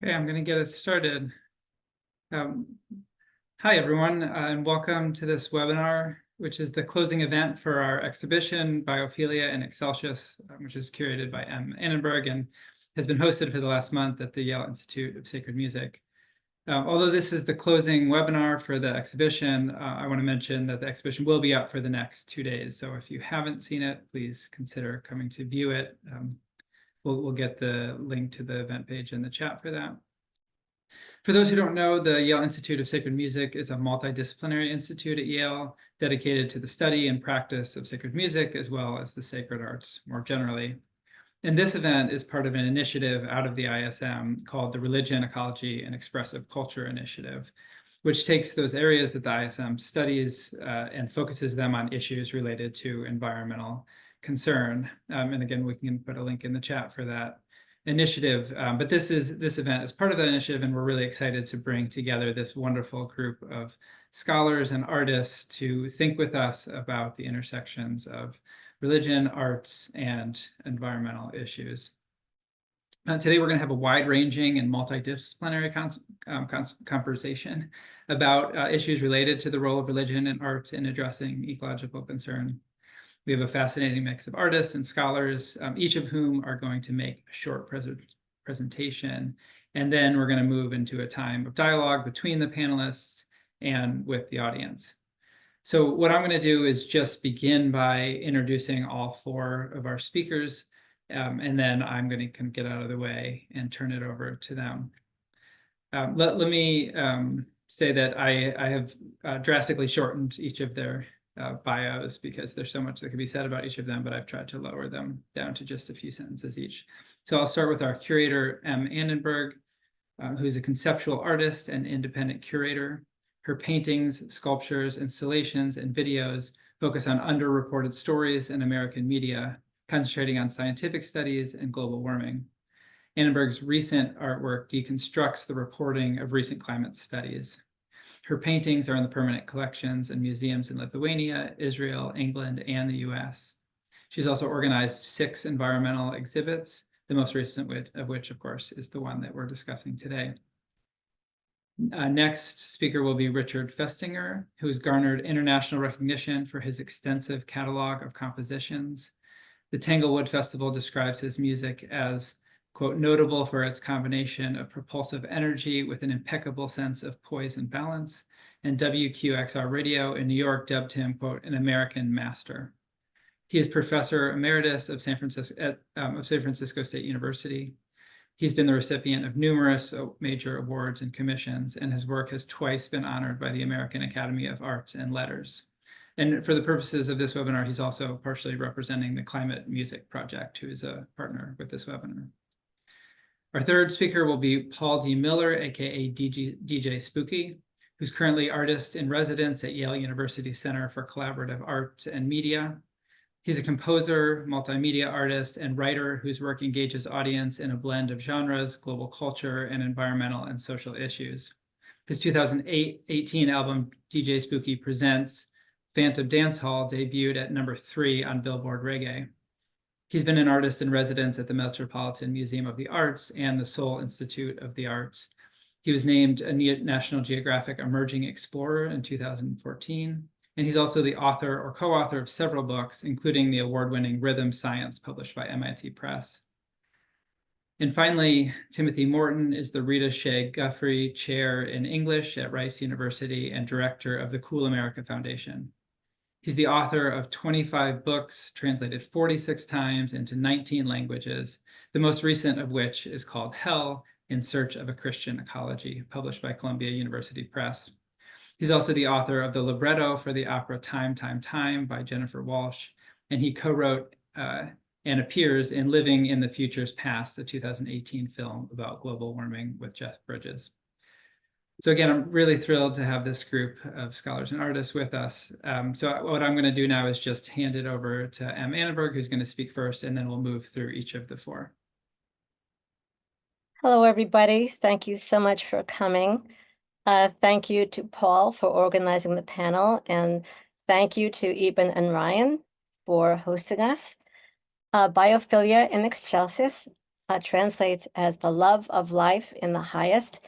Okay, I'm going to get us started. Hi, everyone, and welcome to this webinar, which is the closing event for our exhibition, Biophilia and Excelsis, which is curated by Annenberg and has been hosted for the last month at the Yale Institute of Sacred Music. Although this is the closing webinar for the exhibition, I want to mention that the exhibition will be up for the next 2 days. So if you haven't seen it, please consider coming to view it. We'll get the link to the event page in the chat for that. For those who don't know, the Yale Institute of Sacred Music is a multidisciplinary institute at Yale dedicated to the study and practice of sacred music, as well as the sacred arts more generally. And this event is part of an initiative out of the ISM called the Religion, Ecology, and Expressive Culture Initiative, which takes those areas that the ISM studies and focuses them on issues related to environmental concern. And again, we can put a link in the chat for that initiative. But this event is part of that initiative, and we're really excited to bring together this wonderful group of scholars and artists to think with us about the intersections of religion, arts, and environmental issues. Today, we're going to have a wide-ranging and multidisciplinary conversation about issues related to the role of religion and art in addressing ecological concern. We have a fascinating mix of artists and scholars, each of whom are going to make a short presentation. And then we're going to move into a time of dialogue between the panelists and with the audience. So what I'm going to do is just begin by introducing all four of our speakers, and then I'm going to kind of get out of the way and turn it over to them. Let me say that I have drastically shortened each of their bios because there's so much that can be said about each of them, but I've tried to lower them down to just a few sentences each. So I'll start with our curator, Annenberg, who's a conceptual artist and independent curator. Her paintings, sculptures, installations, and videos focus on underreported stories in American media, concentrating on scientific studies and global warming. Annenberg's recent artwork deconstructs the reporting of recent climate studies. Her paintings are in the permanent collections and museums in Lithuania, Israel, England, and the US. She's also organized 6 environmental exhibits, the most recent of which, of course, is the one that we're discussing today. Next speaker will be Richard Festinger, who's garnered international recognition for his extensive catalog of compositions. The Tanglewood Festival describes his music as, quote, notable for its combination of propulsive energy with an impeccable sense of poise and balance, and WQXR Radio in New York dubbed him, quote, an American master. He is professor emeritus of San Francisco State University. He's been the recipient of numerous major awards and commissions, and his work has twice been honored by the American Academy of Arts and Letters. And for the purposes of this webinar, he's also partially representing the ClimateMusic Project, who is a partner with this webinar. Our third speaker will be Paul D. Miller, aka DJ Spooky, who's currently artist in residence at Yale University Center for Collaborative Art and Media. He's a composer, multimedia artist, and writer whose work engages audience in a blend of genres, global culture, and environmental and social issues. His 2018 album, DJ Spooky Presents Phantom Dance Hall, debuted at number 3 on Billboard Reggae. He's been an artist in residence at the Metropolitan Museum of the Arts and the Seoul Institute of the Arts. He was named a National Geographic Emerging Explorer in 2014. And he's also the author or co-author of several books, including the award-winning Rhythm Science published by MIT Press. And finally, Timothy Morton is the Rita Shea Guthrie Chair in English at Rice University and director of the Cool America Foundation. He's the author of 25 books, translated 46 times into 19 languages, the most recent of which is called Hell, in Search of a Christian Ecology, published by Columbia University Press. He's also the author of the libretto for the opera Time, Time, Time by Jennifer Walsh, and he co-wrote and appears in Living in the Future's Past, the 2018 film about global warming with Jeff Bridges. So again, I'm really thrilled to have this group of scholars and artists with us. So what I'm going to do now is just hand it over to Annenberg, who's going to speak first, and then we'll move through each of the 4. Hello, everybody. Thank you so much for coming. Thank you to Paul for organizing the panel, and thank you to Eben and Ryan for hosting us. Biophilia and Excelsis translates as the love of life in the highest.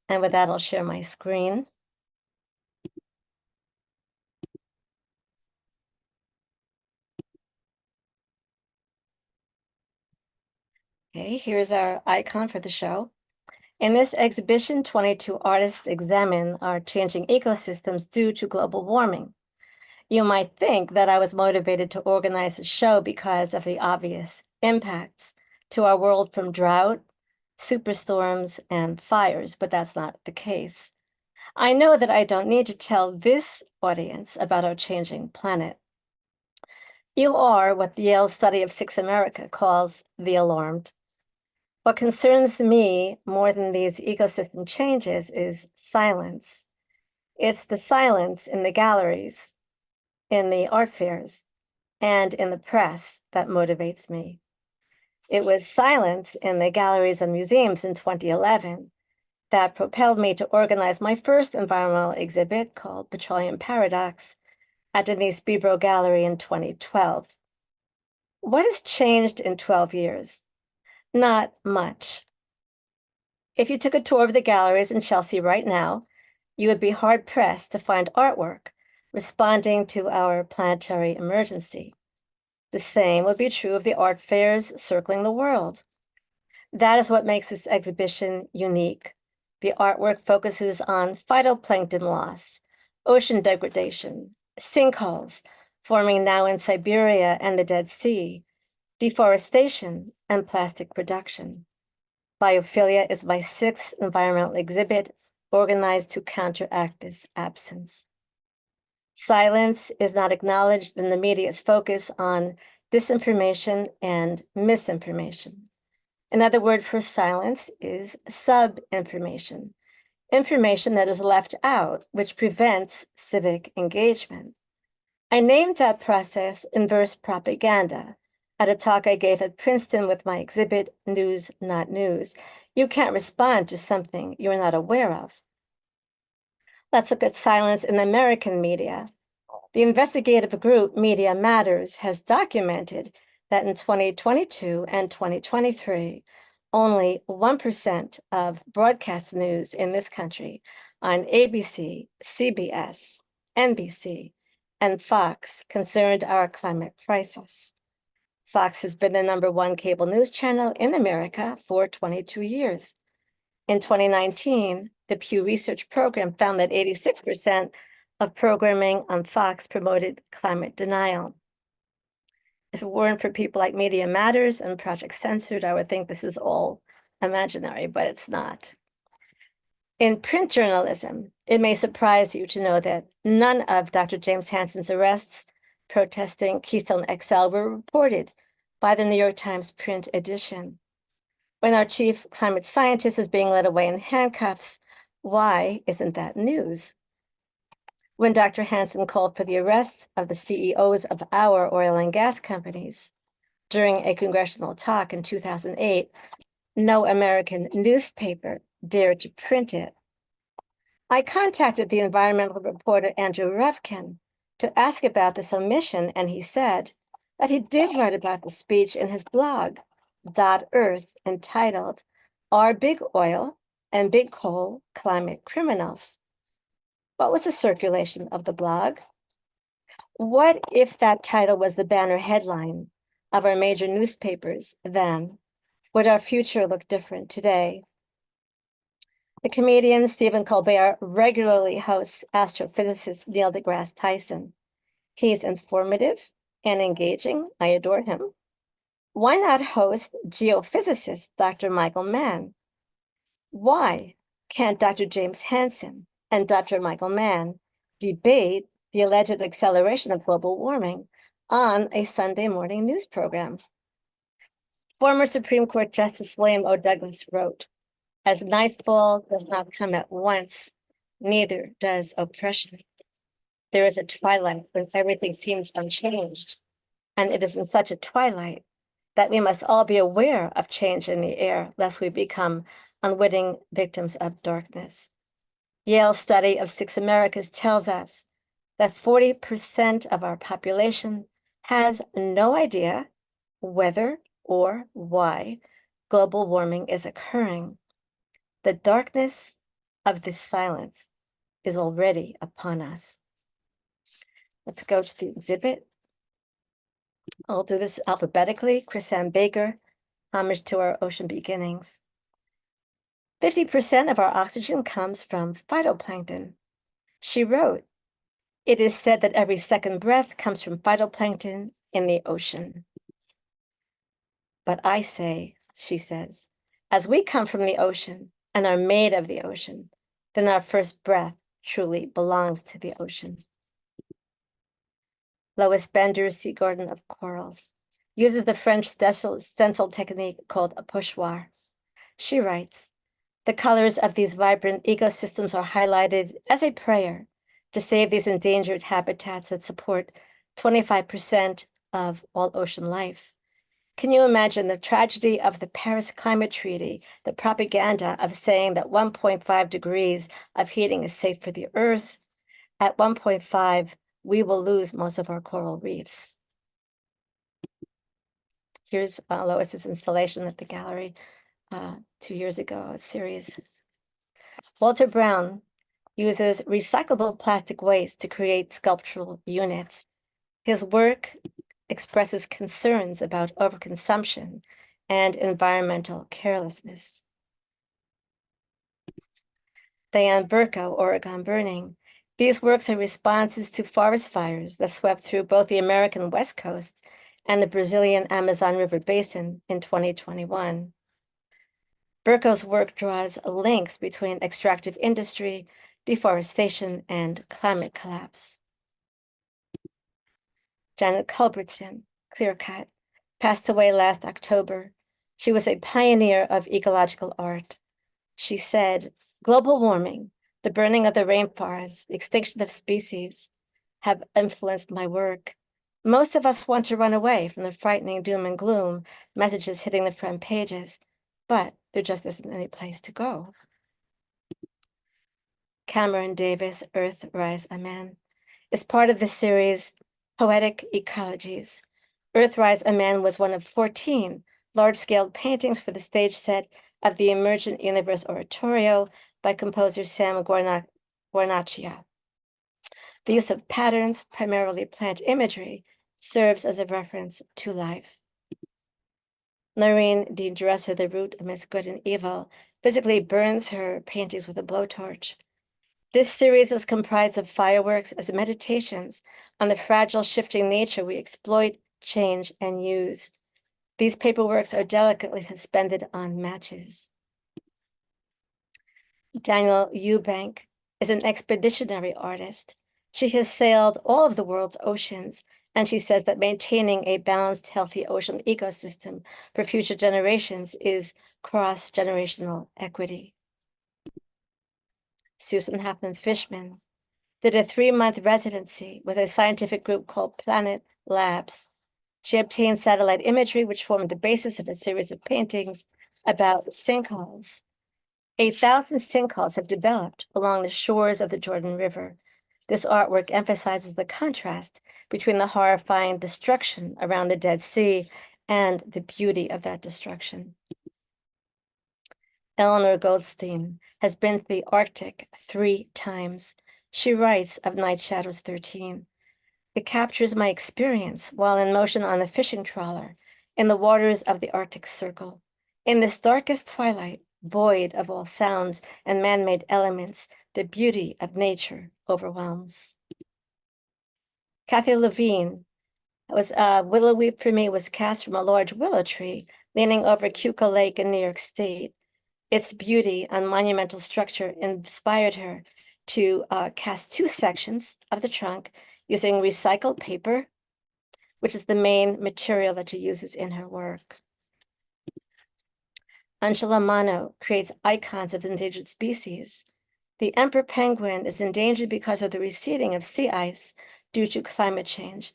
And with that, I'll share my screen. Okay, here's our icon for the show. In this exhibition, 22 artists examine our changing ecosystems due to global warming. You might think that I was motivated to organize the show because of the obvious impacts to our world from drought, superstorms, and fires, but that's not the case. I know that I don't need to tell this audience about our changing planet. You are what the Yale study of 6 America calls the alarmed. What concerns me more than these ecosystem changes is silence. It's the silence in the galleries, in the art fairs, and in the press that motivates me. It was silence in the galleries and museums in 2011 that propelled me to organize my first environmental exhibit called Petroleum Paradox at Denise Bibro Gallery in 2012. What has changed in 12 years? Not much. If you took a tour of the galleries in Chelsea right now, you would be hard-pressed to find artwork responding to our planetary emergency. The same would be true of the art fairs circling the world. That is what makes this exhibition unique. The artwork focuses on phytoplankton loss, ocean degradation, sinkholes forming now in Siberia and the Dead Sea, deforestation, and plastic production. Biophilia is my 6th environmental exhibit organized to counteract this absence. Silence is not acknowledged in the media's focus on disinformation and misinformation. Another word for silence is sub-information, information that is left out, which prevents civic engagement. I named that process inverse propaganda at a talk I gave at Princeton with my exhibit, News, Not News. You can't respond to something you're not aware of. Let's look at silence in the American media. The investigative group Media Matters has documented that in 2022 and 2023, only 1% of broadcast news in this country on ABC, CBS, NBC, and Fox concerned our climate crisis. Fox has been the #1 cable news channel in America for 22 years. In 2019, the Pew Research program found that 86% of programming on Fox promoted climate denial. If it weren't for people like Media Matters and Project Censored, I would think this is all imaginary, but it's not. In print journalism, it may surprise you to know that none of Dr. James Hansen's arrests protesting Keystone XL were reported by the New York Times print edition. When our chief climate scientist is being led away in handcuffs, why isn't that news? When Dr. Hansen called for the arrest of the CEOs of our oil and gas companies during a congressional talk in 2008, no American newspaper dared to print it. I contacted the environmental reporter Andrew Revkin to ask about this omission, and he said that he did write about the speech in his blog, .earth, entitled, "Are Big Oil and Big Coal Climate Criminals?" What was the circulation of the blog? What if that title was the banner headline of our major newspapers then? Would our future look different today? The comedian Stephen Colbert regularly hosts astrophysicist Neil deGrasse Tyson. He's informative and engaging. I adore him. Why not host geophysicist Dr. Michael Mann? Why can't Dr. James Hansen and Dr. Michael Mann debate the alleged acceleration of global warming on a Sunday morning news program? Former Supreme Court Justice William O. Douglas wrote, "As nightfall does not come at once, neither does oppression. There is a twilight when everything seems unchanged, and it is in such a twilight that we must all be aware of change in the air, lest we become unwitting victims of darkness." Yale study of 6 Americas tells us that 40% of our population has no idea whether or why Global warming is occurring. The darkness of this silence is already upon us. Let's go to the exhibit. I'll do this alphabetically. Chris Ann Baker, homage to our ocean beginnings. 50% of our oxygen comes from phytoplankton. She wrote, "It is said that every second breath comes from phytoplankton in the ocean." But I say, she says, as we come from the ocean and are made of the ocean, then our first breath truly belongs to the ocean. Lois Bender's Sea Garden of Corals uses the French stencil technique called a pochoir. She writes, "The colors of these vibrant ecosystems are highlighted as a prayer to save these endangered habitats that support 25% of all ocean life. Can you imagine the tragedy of the Paris Climate Treaty, the propaganda of saying that 1.5 degrees of heating is safe for the Earth? At 1.5, we will lose most of our coral reefs." Here's Lois's installation at the gallery 2 years ago, a series. Walter Brown uses recyclable plastic waste to create sculptural units. His work expresses concerns about overconsumption and environmental carelessness. Diane Burko, Oregon Burning. These works are responses to forest fires that swept through both the American West Coast and the Brazilian Amazon River Basin in 2021. Burko's work draws links between extractive industry, deforestation, and climate collapse. Janet Culbertson, Clear Cut, passed away last October. She was a pioneer of ecological art. She said, "Global warming, the burning of the rainforests, the extinction of species have influenced my work. Most of us want to run away from the frightening doom and gloom messages hitting the front pages, but there just isn't any place to go." Cameron Davis, Earth, Rise, Amen, is part of the series Poetic Ecologies. Earthrise A Man was one of 14 large-scale paintings for the stage set of the Emergent Universe Oratorio by composer Sam Guarnaccia. The use of patterns, primarily plant imagery, serves as a reference to life. Noreen D. Dresser, The Root Amidst Good and Evil, physically burns her paintings with a blowtorch. This series is comprised of fireworks as meditations on the fragile, shifting nature we exploit, change, and use. These paperworks are delicately suspended on matches. Daniel Eubank is an expeditionary artist. She has sailed all of the world's oceans, and she says that maintaining a balanced, healthy ocean ecosystem for future generations is cross-generational equity. Susan Hoffman Fishman did a 3-month residency with a scientific group called Planet Labs. She obtained satellite imagery, which formed the basis of a series of paintings about sinkholes. 8,000 sinkholes have developed along the shores of the Jordan River. This artwork emphasizes the contrast between the horrifying destruction around the Dead Sea and the beauty of that destruction. Eleanor Goldstein has been to the Arctic 3 times. She writes of Night Shadows 13. "It captures my experience while in motion on a fishing trawler in the waters of the Arctic Circle. In this darkest twilight, void of all sounds and man-made elements, the beauty of nature overwhelms." Kathy Levine was Willow Weep for Me was cast from a large willow tree leaning over Keuka Lake in New York State. Its beauty and monumental structure inspired her to cast 2 sections of the trunk using recycled paper, which is the main material that she uses in her work. Angela Mano creates icons of endangered species. The emperor penguin is endangered because of the receding of sea ice due to climate change.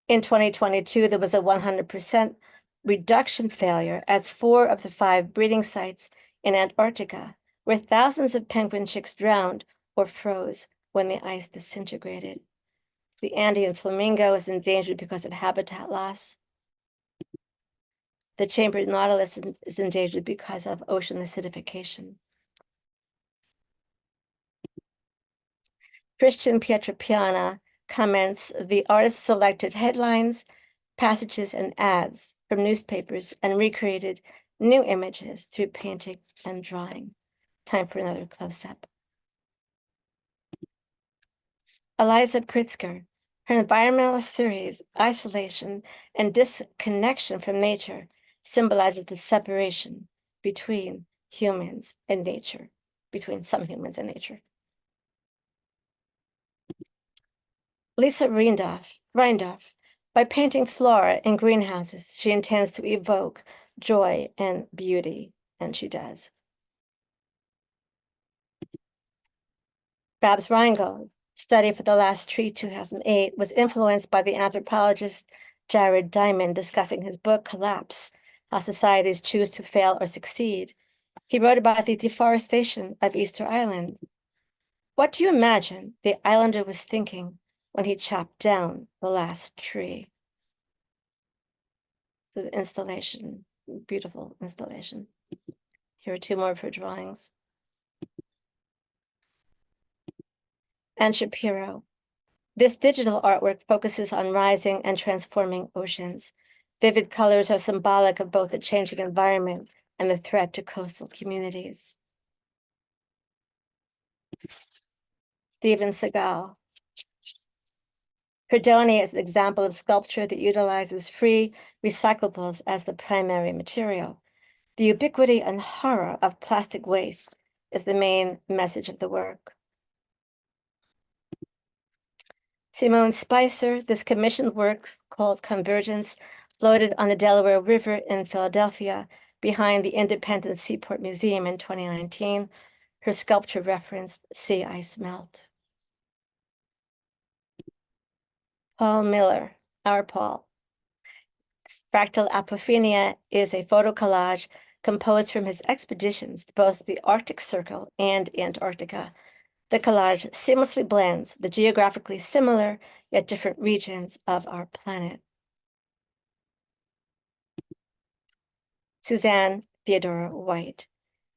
In 2022, there was a 100% reduction failure at 4 of the 5 breeding sites in Antarctica, where thousands of penguin chicks drowned or froze when the ice disintegrated. The Andean flamingo is endangered because of habitat loss. the chambered nautilus is endangered because of ocean acidification. Christian Pietropiana comments, the artist selected headlines, passages, and ads from newspapers and recreated new images through painting and drawing. Time for another close-up. Eliza Pritzker, her environmentalist series, Isolation and Disconnection from Nature, symbolizes the separation between humans and nature, between some humans and nature. Lisa Reindorf, by painting flora in greenhouses, she intends to evoke joy and beauty, and she does. Babs Reingold, study for the last tree 2008, was influenced by the anthropologist Jared Diamond discussing his book Collapse, How Societies Choose to Fail or Succeed. He wrote about the deforestation of Easter Island. What do you imagine the islander was thinking when he chopped down the last tree? The installation, beautiful installation. Here are two more of her drawings. Anne Shapiro. This digital artwork focuses on rising and transforming oceans. Vivid colors are symbolic of both the changing environment and the threat to coastal communities. Steven Seagal. Cardoni is an example of sculpture that utilizes free recyclables as the primary material. The ubiquity and horror of plastic waste is the main message of the work. Simone Spicer, this commissioned work called Convergence, floated on the Delaware River in Philadelphia behind the Independent Seaport Museum in 2019. Her sculpture referenced sea ice melt. Paul Miller, our Paul. Fractal Apophenia is a photo collage composed from his expeditions to both the Arctic Circle and Antarctica. The collage seamlessly blends the geographically similar yet different regions of our planet. Suzanne Theodora White.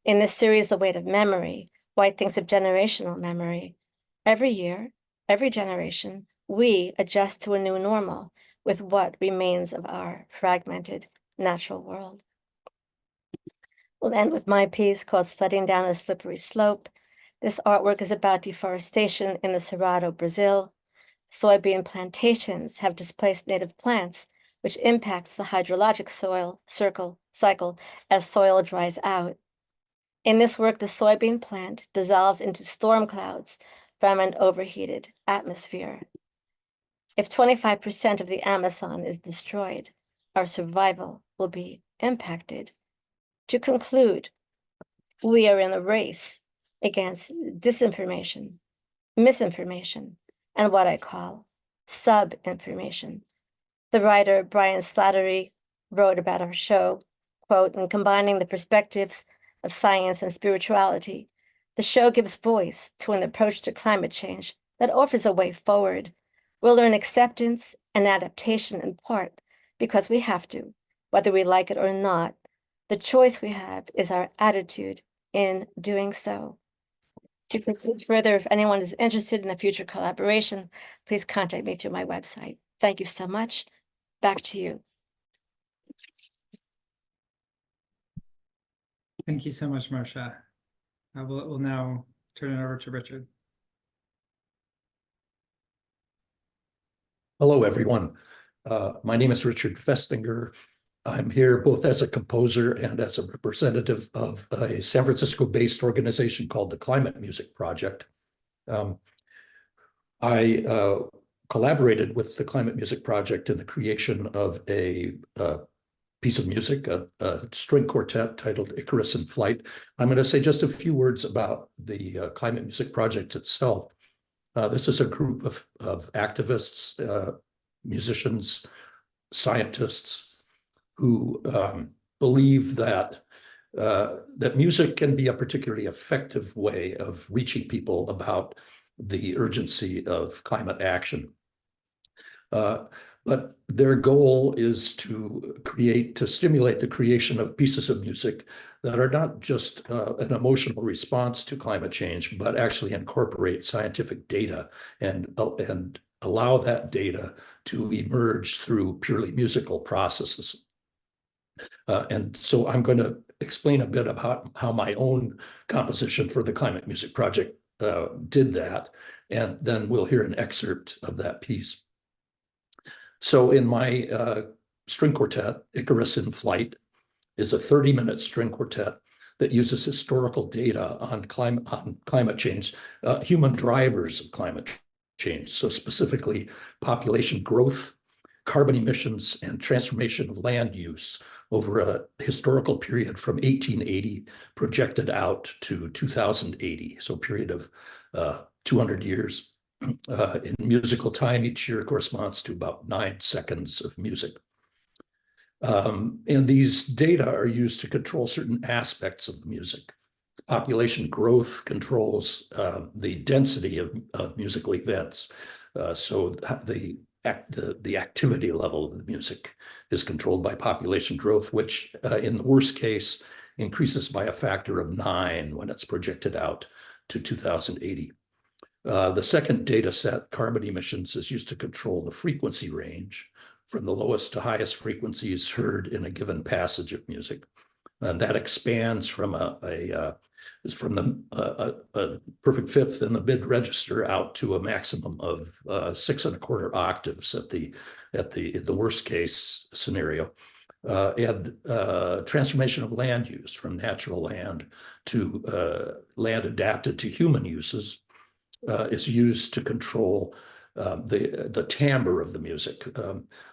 In this series, The Weight of Memory, White thinks of generational memory. Every year, every generation, we adjust to a new normal with what remains of our fragmented natural world. We'll end with my piece called Sledding Down a Slippery Slope. This artwork is about deforestation in the Cerrado, Brazil. Soybean plantations have displaced native plants, which impacts the hydrologic soil cycle as soil dries out. In this work, the soybean plant dissolves into storm clouds from an overheated atmosphere. If 25% of the Amazon is destroyed, our survival will be impacted. To conclude, we are in a race against disinformation, misinformation, and what I call sub-information. The writer Brian Slattery wrote about our show, quote, in combining the perspectives of science and spirituality, the show gives voice to an approach to climate change that offers a way forward. We'll learn acceptance and adaptation in part because we have to, whether we like it or not. The choice we have is our attitude in doing so. To conclude further, if anyone is interested in a future collaboration, please contact me through my website. Thank you so much. Back to you. Thank you so much, Marcia. We'll now turn it over to Richard. Hello, everyone. My name is Richard Festinger. I'm here both as a composer and as a representative of a San Francisco-based organization called the ClimateMusic Project. I collaborated with the ClimateMusic Project in the creation of a piece of music, a string quartet titled Icarus in Flight. I'm going to say just a few words about the ClimateMusic Project itself. This is a group of activists, musicians, scientists, who believe that music can be a particularly effective way of reaching people about the urgency of climate action. But their goal is to stimulate the creation of pieces of music that are not just an emotional response to climate change, but actually incorporate scientific data and allow that data to emerge through purely musical processes. And so I'm going to explain a bit about how my own composition for the Climate Music Project did that, and then we'll hear an excerpt of that piece. So in my string quartet, Icarus in Flight is a 30-minute string quartet that uses historical data on climate change, human drivers of climate change. So specifically population growth, carbon emissions, and transformation of land use over a historical period from 1880 projected out to 2080. So a period of 200 years. In musical time, each year corresponds to about 9 seconds of music. And these data are used to control certain aspects of the music. Population growth controls the density of musical events. So the activity level of the music is controlled by population growth, which in the worst case increases by a factor of 9 when it's projected out to 2080. The second data set, carbon emissions, is used to control the frequency range from the lowest to highest frequencies heard in a given passage of music. And that expands from a perfect fifth in the mid register out to a maximum of 6 1/4 octaves in the worst case scenario. And transformation of land use from natural land to land adapted to human uses is used to control the timbre of the music.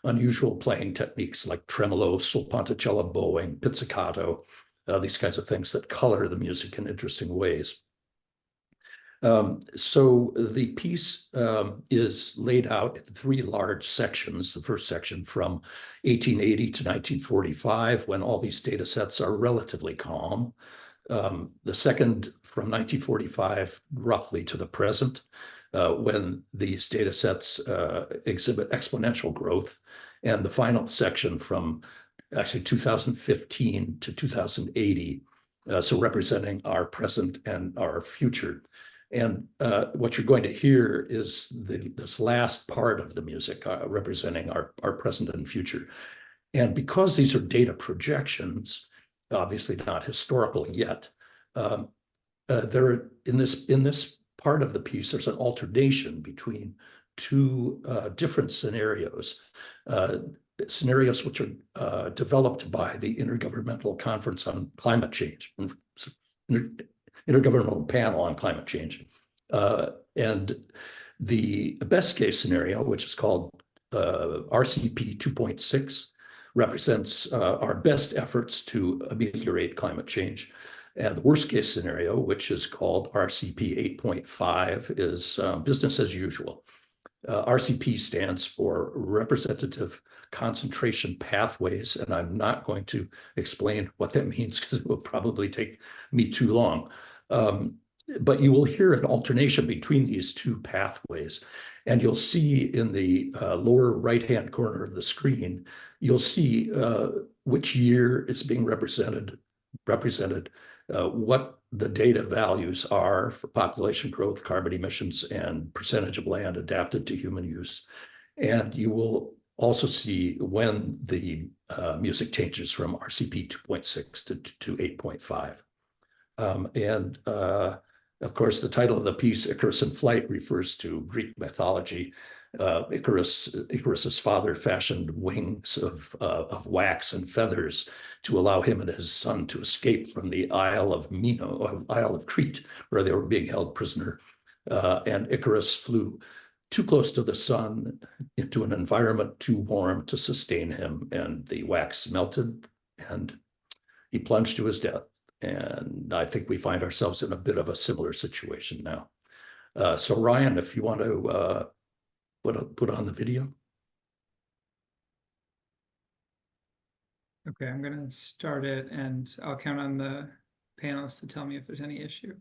Unusual playing techniques like tremolo, solpanticella bowing, pizzicato, these kinds of things that color the music in interesting ways. So the piece is laid out in 3 large sections. The first section from 1880 to 1945, when all these data sets are relatively calm. The second from 1945 roughly to the present, when these data sets exhibit exponential growth. And the final section from actually 2015 to 2080, so representing our present and our future. And what you're going to hear is this last part of the music representing our present and future. And because these are data projections, obviously not historical yet, there in this part of the piece, there's an alternation between 2 different scenarios. Scenarios which are developed by the Intergovernmental Conference on Climate Change, Intergovernmental Panel on Climate Change. And the best case scenario, which is called RCP 2.6, represents our best efforts to ameliorate climate change. And the worst case scenario, which is called RCP 8.5, is business as usual. RCP stands for Representative Concentration Pathways, and I'm not going to explain what that means because it will probably take me too long. But you will hear an alternation between these 2 pathways. And you'll see in the lower right-hand corner of the screen, you'll see which year is being represented, what the data values are for population growth, carbon emissions, and percentage of land adapted to human use. And you will also see when the music changes from RCP 2.6 to 8.5. Of course, the title of the piece, Icarus in Flight, refers to Greek mythology. Icarus's father fashioned wings of wax and feathers to allow him and his son to escape from the Isle of Crete, where they were being held prisoner. And Icarus flew too close to the sun into an environment too warm to sustain him, and the wax melted, and he plunged to his death. And I think we find ourselves in a bit of a similar situation now. So Ryan, if you want to put on the video. Okay, I'm going to start it, and I'll count on the panelists to tell me if there's any issue.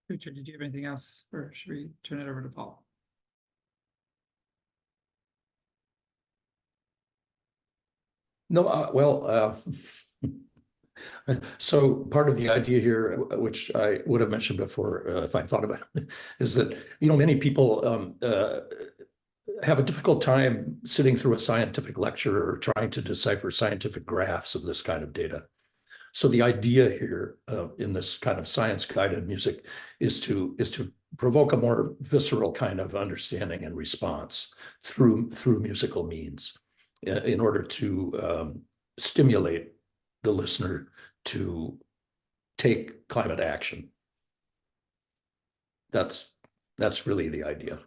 Richard, did you have anything else, or should we turn it over to Paul? No, well, so part of the idea here, which I would have mentioned before if I thought about it, is that, many people have a difficult time sitting through a scientific lecture or trying to decipher scientific graphs of this kind of data. So the idea here in this kind of science-guided music is to provoke a more visceral kind of understanding and response through musical means in order to stimulate the listener to take climate action. That's really the idea.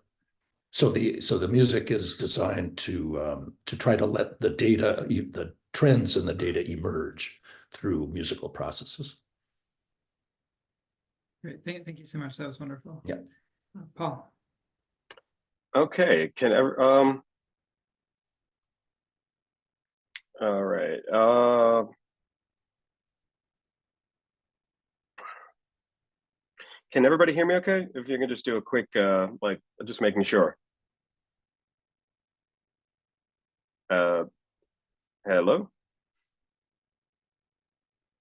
So the music is designed to try to let the data, the trends in the data emerge through musical processes. Great, thank you so much. That was wonderful. Yeah. Paul. Okay, all right. Can everybody hear me okay? If you can just do a quick, just making sure. Hello?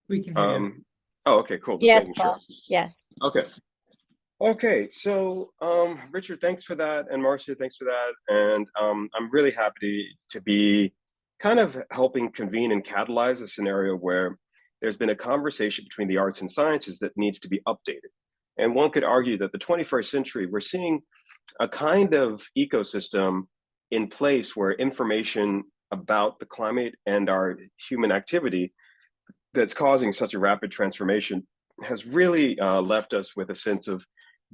We can hear you. Oh, okay, cool. Just Yes, making sure. Paul. Yes. Okay, so Richard, thanks for that, and Marcia, thanks for that, and I'm really happy to be kind of helping convene and catalyze a scenario where there's been a conversation between the arts and sciences that needs to be updated. And one could argue that the 21st century, we're seeing a kind of ecosystem in place where information about the climate and our human activity that's causing such a rapid transformation has really left us with a sense of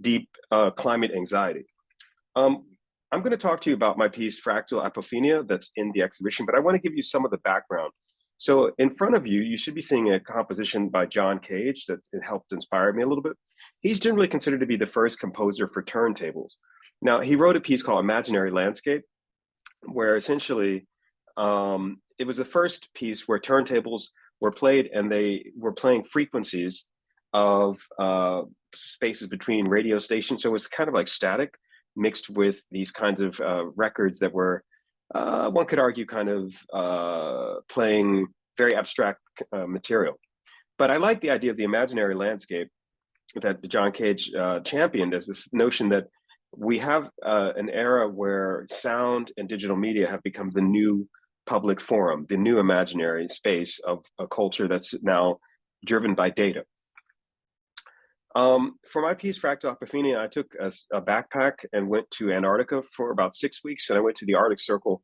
deep climate anxiety. I'm going to talk to you about my piece, Fractal Apophenia, that's in the exhibition, but I want to give you some of the background. So in front of you, you should be seeing a composition by John Cage that helped inspire me a little bit. He's generally considered to be the first composer for turntables. Now, he wrote a piece called Imaginary Landscape, where essentially it was the first piece where turntables were played and they were playing frequencies of spaces between radio stations. So it was kind of like static mixed with these kinds of records that were, one could argue, kind of playing very abstract material. But I like the idea of the imaginary landscape that John Cage championed as this notion that we have an era where sound and digital media have become the new public forum, the new imaginary space of a culture that's now driven by data. For my piece, Fractal Apophenia, I took a backpack and went to Antarctica for about 6 weeks, and I went to the Arctic Circle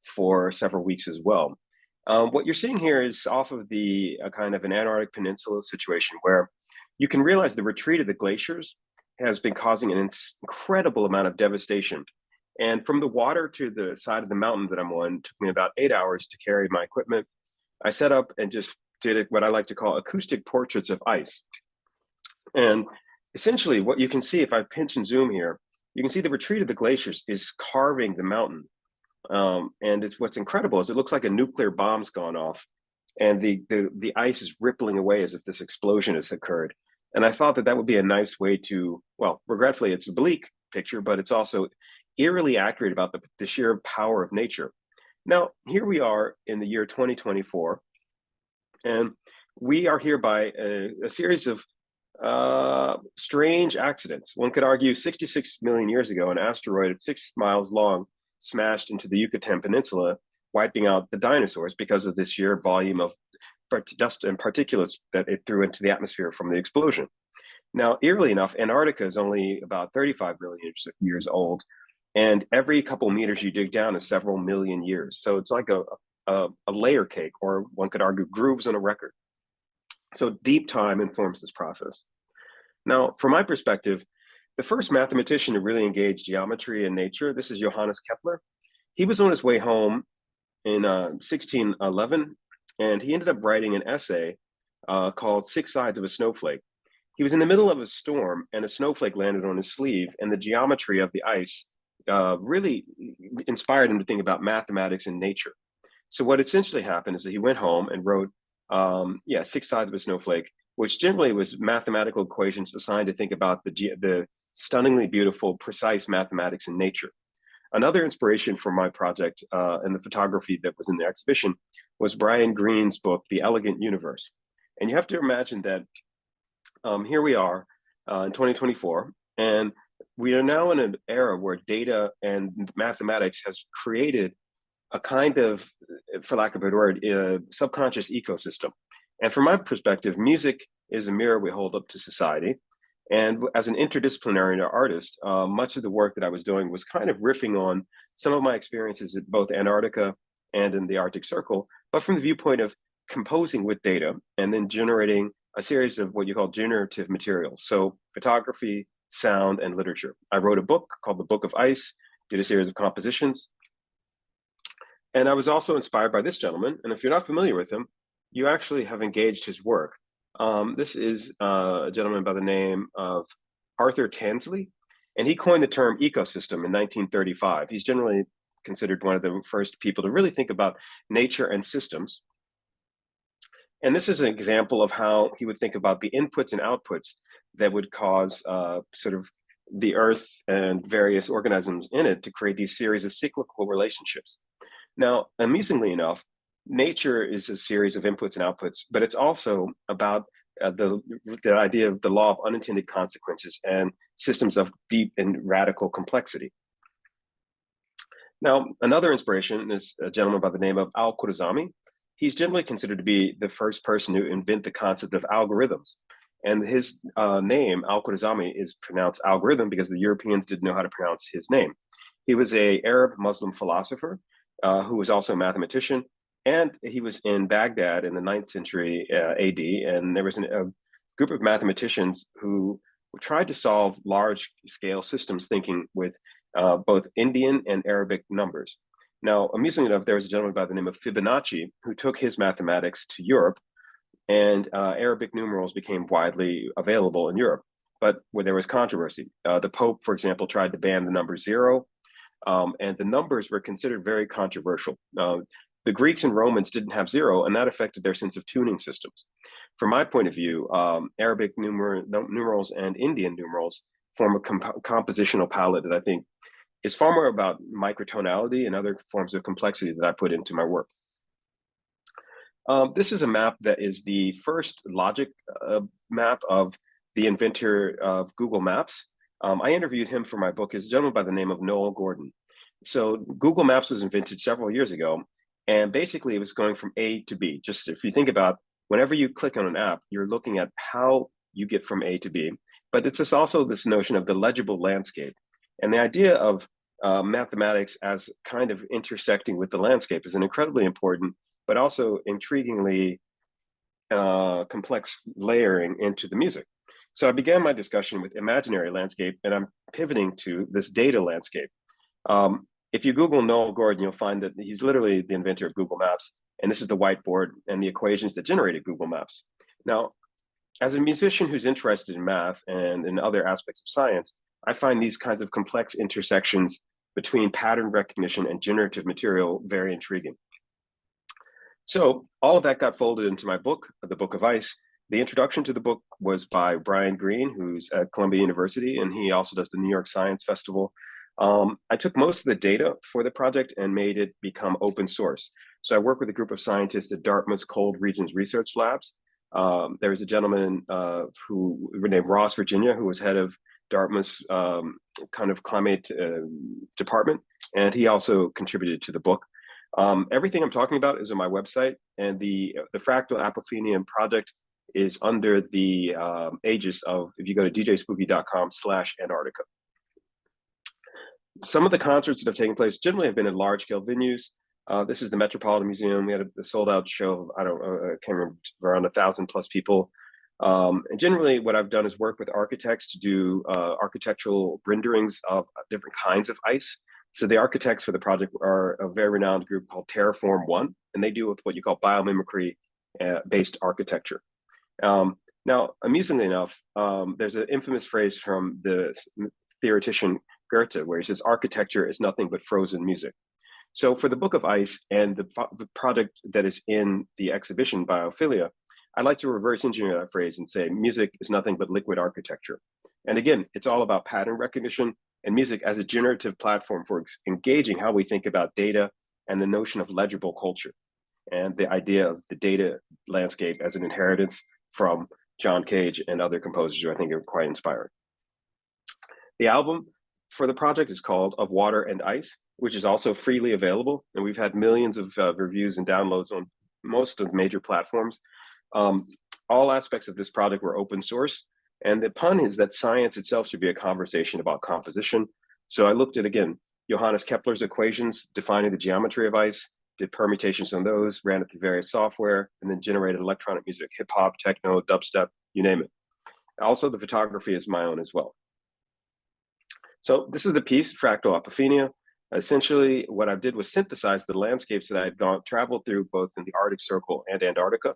for several weeks as well. What you're seeing here is off of the kind of an Antarctic Peninsula situation where you can realize the retreat of the glaciers has been causing an incredible amount of devastation. And from the water to the side of the mountain that I'm on, it took me about 8 hours to carry my equipment. I set up and just did what I like to call acoustic portraits of ice. And essentially what you can see, if I pinch and zoom here, you can see the retreat of the glaciers is carving the mountain. And what's incredible is it looks like a nuclear bomb's gone off and the ice is rippling away as if this explosion has occurred. And I thought that that would be a nice way to, well, regretfully, it's a bleak picture, but it's also eerily accurate about the sheer power of nature. Now, here we are in the year 2024, and we are here by a series of strange accidents. One could argue 66 million years ago, an asteroid 6 miles long smashed into the Yucatan Peninsula, wiping out the dinosaurs because of this sheer volume of dust and particulates that it threw into the atmosphere from the explosion. Now, eerily enough, Antarctica is only about 35 million years old, and every couple meters you dig down is several million years. So it's like a layer cake, or one could argue grooves on a record. So deep time informs this process. Now, from my perspective, the first mathematician to really engage geometry and nature, this is Johannes Kepler. He was on his way home in 1611, and he ended up writing an essay called 6 Sides of a Snowflake. He was in the middle of a storm, and a snowflake landed on his sleeve, and the geometry of the ice really inspired him to think about mathematics and nature. So what essentially happened is that he went home and wrote 6 Sides of a Snowflake, which generally was mathematical equations assigned to think about the stunningly beautiful, precise mathematics in nature. Another inspiration for my project and the photography that was in the exhibition was Brian Greene's book, The Elegant Universe. And you have to imagine that here we are in 2024, and we are now in an era where data and mathematics has created a kind of, for lack of a better word, subconscious ecosystem. And from my perspective, music is a mirror we hold up to society. And as an interdisciplinary artist, much of the work that I was doing was kind of riffing on some of my experiences at both Antarctica and in the Arctic Circle, but from the viewpoint of composing with data and then generating a series of what you call generative materials. So photography, sound, and literature. I wrote a book called The Book of Ice, did a series of compositions. And I was also inspired by this gentleman. And if you're not familiar with him, you actually have engaged his work. This is a gentleman by the name of Arthur Tansley, and he coined the term ecosystem in 1935. He's generally considered one of the first people to really think about nature and systems. And this is an example of how he would think about the inputs and outputs that would cause sort of the earth and various organisms in it to create these series of cyclical relationships. Now, amusingly enough, nature is a series of inputs and outputs, but it's also about the idea of the law of unintended consequences and systems of deep and radical complexity. Now, another inspiration is a gentleman by the name of Al-Khwarizmi. He's generally considered to be the first person to invent the concept of algorithms. And his name, Al-Khwarizmi, is pronounced algorithm because the Europeans didn't know how to pronounce his name. He was an Arab Muslim philosopher who was also a mathematician. And he was in Baghdad in the 9th century AD. And there was a group of mathematicians who tried to solve large-scale systems thinking with both Indian and Arabic numbers. Now, amusingly enough, there was a gentleman by the name of Fibonacci who took his mathematics to Europe, and Arabic numerals became widely available in Europe, but where there was controversy. The Pope, for example, tried to ban the number 0, and the numbers were considered very controversial. The Greeks and Romans didn't have 0, and that affected their sense of tuning systems. From my point of view, Arabic numerals and Indian numerals form a compositional palette that I think is far more about microtonality and other forms of complexity that I put into my work. This is a map that is the first logic map of the inventor of Google Maps. I interviewed him for my book. He's a gentleman by the name of Noel Gordon. So Google Maps was invented several years ago, and basically it was going from A to B. Just if you think about whenever you click on an app, you're looking at how you get from A to B. But it's just also this notion of the legible landscape. And the idea of mathematics as kind of intersecting with the landscape is an incredibly important, but also intriguingly complex layering into the music. So I began my discussion with imaginary landscape, and I'm pivoting to this data landscape. If you Google Noel Gordon, you'll find that he's literally the inventor of Google Maps, and this is the whiteboard and the equations that generated Google Maps. Now, as a musician who's interested in math and in other aspects of science, I find these kinds of complex intersections between pattern recognition and generative material very intriguing. So all of that got folded into my book, The Book of Ice. The introduction to the book was by Brian Greene, who's at Columbia University, and he also does the New York Science Festival. I took most of the data for the project and made it become open source. So I work with a group of scientists at Dartmouth's Cold Regions Research Labs. There was a gentleman who named Ross Virginia, who was head of Dartmouth's kind of climate department, and he also contributed to the book. Everything I'm talking about is on my website, and the Fractal Apophenium project is under the aegis of, if you go to djspooky.com/Antarctica. Some of the concerts that have taken place generally have been in large-scale venues. This is the Metropolitan Museum. We had a sold-out show of, I can't remember, around 1,000+ people. And generally what I've done is work with architects to do architectural renderings of different kinds of ice. So the architects for the project are a very renowned group called Terraform One, and they deal with what you call biomimicry based architecture. Now, amusingly enough, there's an infamous phrase from the theoretician Goethe, where he says, architecture is nothing but frozen music. So for the Book of Ice and the project that is in the exhibition Biophilia, I like to reverse engineer that phrase and say music is nothing but liquid architecture. And again, it's all about pattern recognition and music as a generative platform for engaging how we think about data and the notion of legible culture, and the idea of the data landscape as an inheritance from John Cage and other composers who I think are quite inspiring. The album for the project is called Of Water and Ice, which is also freely available. And we've had millions of reviews and downloads on most of the major platforms. All aspects of this project were open source. And the pun is that science itself should be a conversation about composition. So I looked at, again, Johannes Kepler's equations defining the geometry of ice, did permutations on those, ran it through various software, and then generated electronic music, hip hop, techno, dubstep, you name it. Also, the photography is my own as well. So this is the piece, Fractal Apophenia. Essentially, what I did was synthesize the landscapes that I had traveled through both in the Arctic Circle and Antarctica.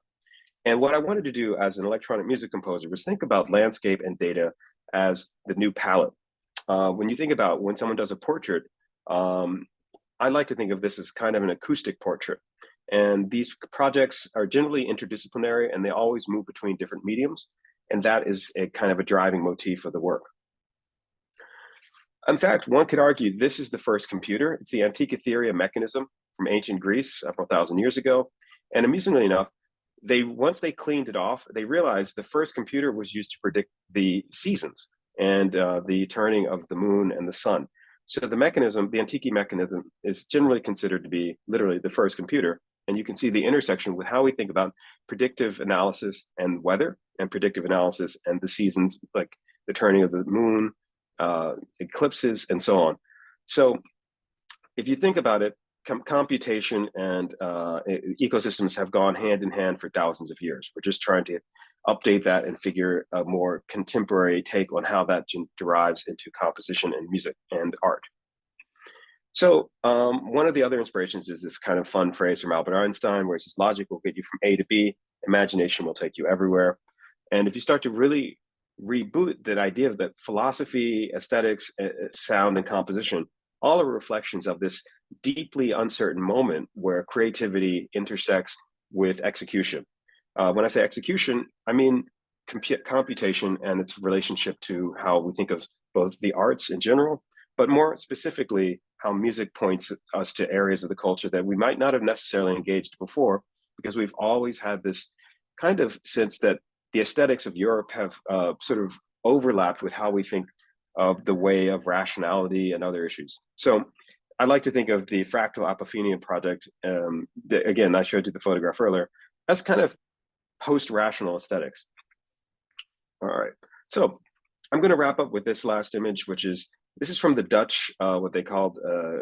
And what I wanted to do as an electronic music composer was think about landscape and data as the new palette. When you think about when someone does a portrait, I like to think of this as kind of an acoustic portrait. And these projects are generally interdisciplinary, and they always move between different mediums. And that is a kind of a driving motif of the work. In fact, one could argue this is the first computer. It's the Antikythera mechanism from ancient Greece several thousand years ago. And amusingly enough, once they cleaned it off, they realized the first computer was used to predict the seasons and the turning of the moon and the sun. So the mechanism, the Antiky mechanism, is generally considered to be literally the first computer. And you can see the intersection with how we think about predictive analysis and weather, and predictive analysis and the seasons, like the turning of the moon, eclipses, and so on. So if you think about it, computation and ecosystems have gone hand in hand for thousands of years. We're just trying to update that and figure a more contemporary take on how that derives into composition and music and art. So one of the other inspirations is this kind of fun phrase from Albert Einstein, where it says, logic will get you from A to B, imagination will take you everywhere. And if you start to really reboot that idea of that philosophy, aesthetics, sound, and composition, all are reflections of this deeply uncertain moment where creativity intersects with execution. When I say execution, I mean computation and its relationship to how we think of both the arts in general, but more specifically, how music points us to areas of the culture that we might not have necessarily engaged before, because we've always had this kind of sense that the aesthetics of Europe have sort of overlapped with how we think of the way of rationality and other issues. So I like to think of the Fractal Apophenia project, again, I showed you the photograph earlier, as kind of post-rational aesthetics. All right, so I'm going to wrap up with this last image, this is from the Dutch, what they called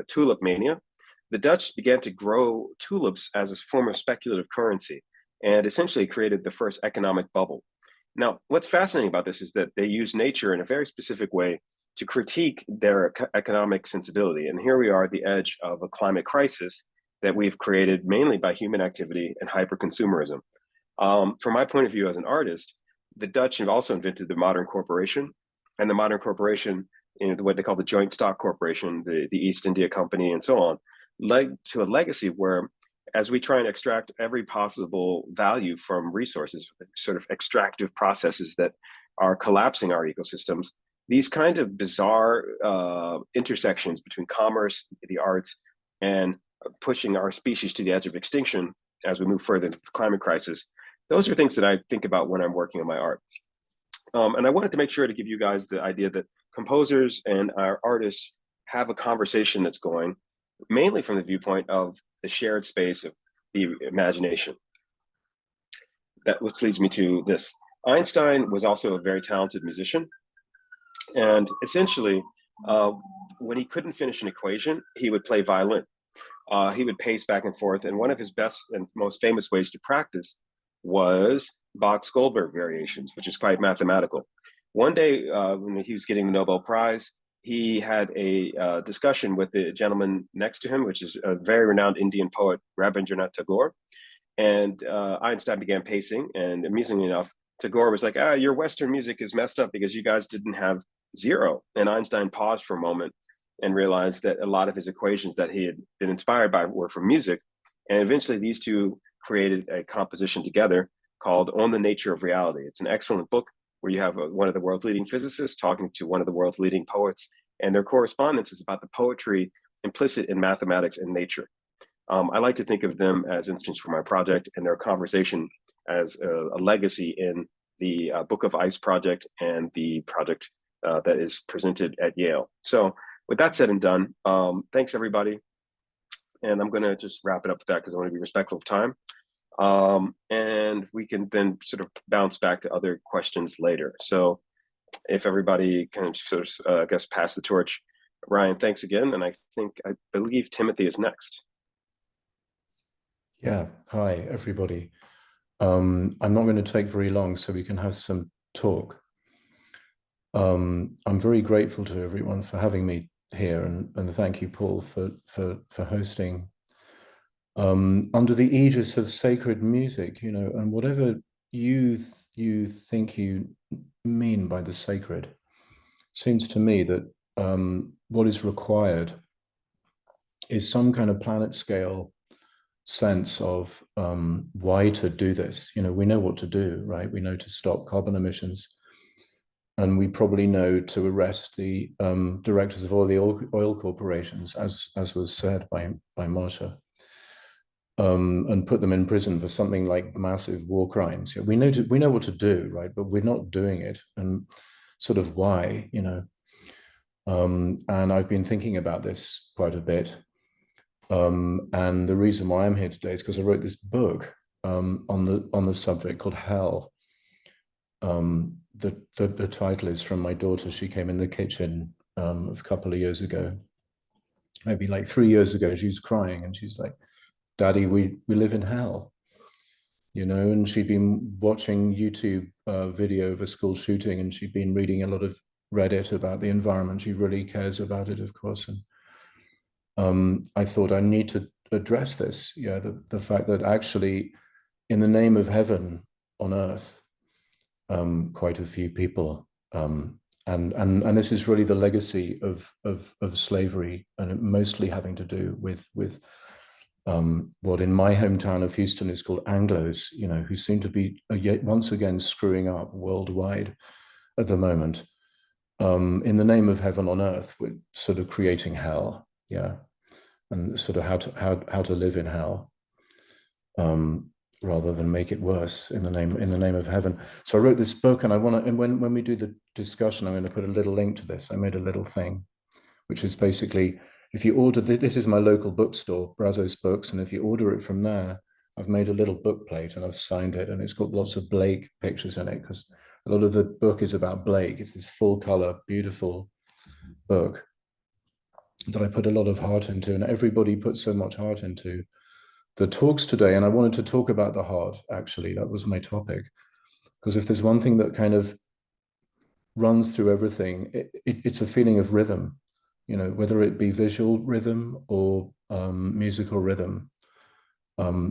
tulip mania. The Dutch began to grow tulips as a form of speculative currency, and essentially created the first economic bubble. Now, what's fascinating about this is that they use nature in a very specific way to critique their economic sensibility. And here we are at the edge of a climate crisis that we've created mainly by human activity and hyper-consumerism. From my point of view as an artist, the Dutch have also invented the modern corporation, and the modern corporation, what they call the joint stock corporation, the East India Company, and so on, led to a legacy where, as we try and extract every possible value from resources, sort of extractive processes that are collapsing our ecosystems, these kind of bizarre intersections between commerce, the arts, and pushing our species to the edge of extinction as we move further into the climate crisis, those are things that I think about when I'm working on my art. And I wanted to make sure to give you guys the idea that composers and our artists have a conversation that's going mainly from the viewpoint of the shared space of the imagination. Which leads me to this. Einstein was also a very talented musician. And essentially, when he couldn't finish an equation, he would play violin. He would pace back and forth. And one of his best and most famous ways to practice was Bach's Goldberg variations, which is quite mathematical. One day, when he was getting the Nobel Prize, he had a discussion with the gentleman next to him, which is a very renowned Indian poet, Rabindranath Tagore. And Einstein began pacing, and amusingly enough, Tagore was like, your Western music is messed up because you guys didn't have zero. And Einstein paused for a moment and realized that a lot of his equations that he had been inspired by were from music. And eventually these two created a composition together called On the Nature of Reality. It's an excellent book where you have one of the world's leading physicists talking to one of the world's leading poets, and their correspondence is about the poetry implicit in mathematics and nature. I like to think of them as instruments for my project, and their conversation as a legacy in the Book of Ice project and the project that is presented at Yale. So with that said and done, thanks everybody. And I'm gonna just wrap it up with that because I want to be respectful of time. And we can then sort of bounce back to other questions later. So if everybody can sort of, I guess, pass the torch. Ryan, thanks again. And I believe Timothy is next. Yeah, hi everybody. I'm not going to take very long so we can have some talk. I'm very grateful to everyone for having me here, and thank you, Paul, for hosting. Under the aegis of sacred music, you know, and whatever you think you mean by the sacred, seems to me that what is required is some kind of planet scale sense of why to do this. You know, we know what to do, right? We know to stop carbon emissions, and we probably know to arrest the directors of all the oil corporations, as was said by Marsha, and put them in prison for something like massive war crimes. We know what to do, right? But we're not doing it, and sort of why, you know. And I've been thinking about this quite a bit. And the reason why I'm here today is because I wrote this book on the subject called Hell. The title is from my daughter. She came in the kitchen a couple of years ago, maybe like 3 years ago. She was crying and she's like, "Daddy, we live in hell," you know. And she'd been watching YouTube video of a school shooting, and she'd been reading a lot of Reddit about the environment. She really cares about it, of course. And I thought I need to address this. Yeah, the fact that actually, in the name of heaven on earth, quite a few people, and this is really the legacy of slavery, and mostly having to do with what in my hometown of Houston is called Anglos, you know, who seem to be yet once again screwing up worldwide at the moment. In the name of heaven on earth, we're sort of creating hell, yeah, and sort of how to live in hell, rather than make it worse in the name of heaven. So I wrote this book, and I want to, and when we do the discussion, I'm going to put a little link to this. I made a little thing, which is basically, if you order, this is my local bookstore, Brazos Books, and if you order it from there, I've made a little book plate and I've signed it, and it's got lots of Blake pictures in it, because a lot of the book is about Blake. It's this full color, beautiful book that I put a lot of heart into, and everybody puts so much heart into the talks today. And I wanted to talk about the heart, actually. That was my topic, because if there's one thing that kind of runs through everything, it's a feeling of rhythm, you know, whether it be visual rhythm or musical rhythm,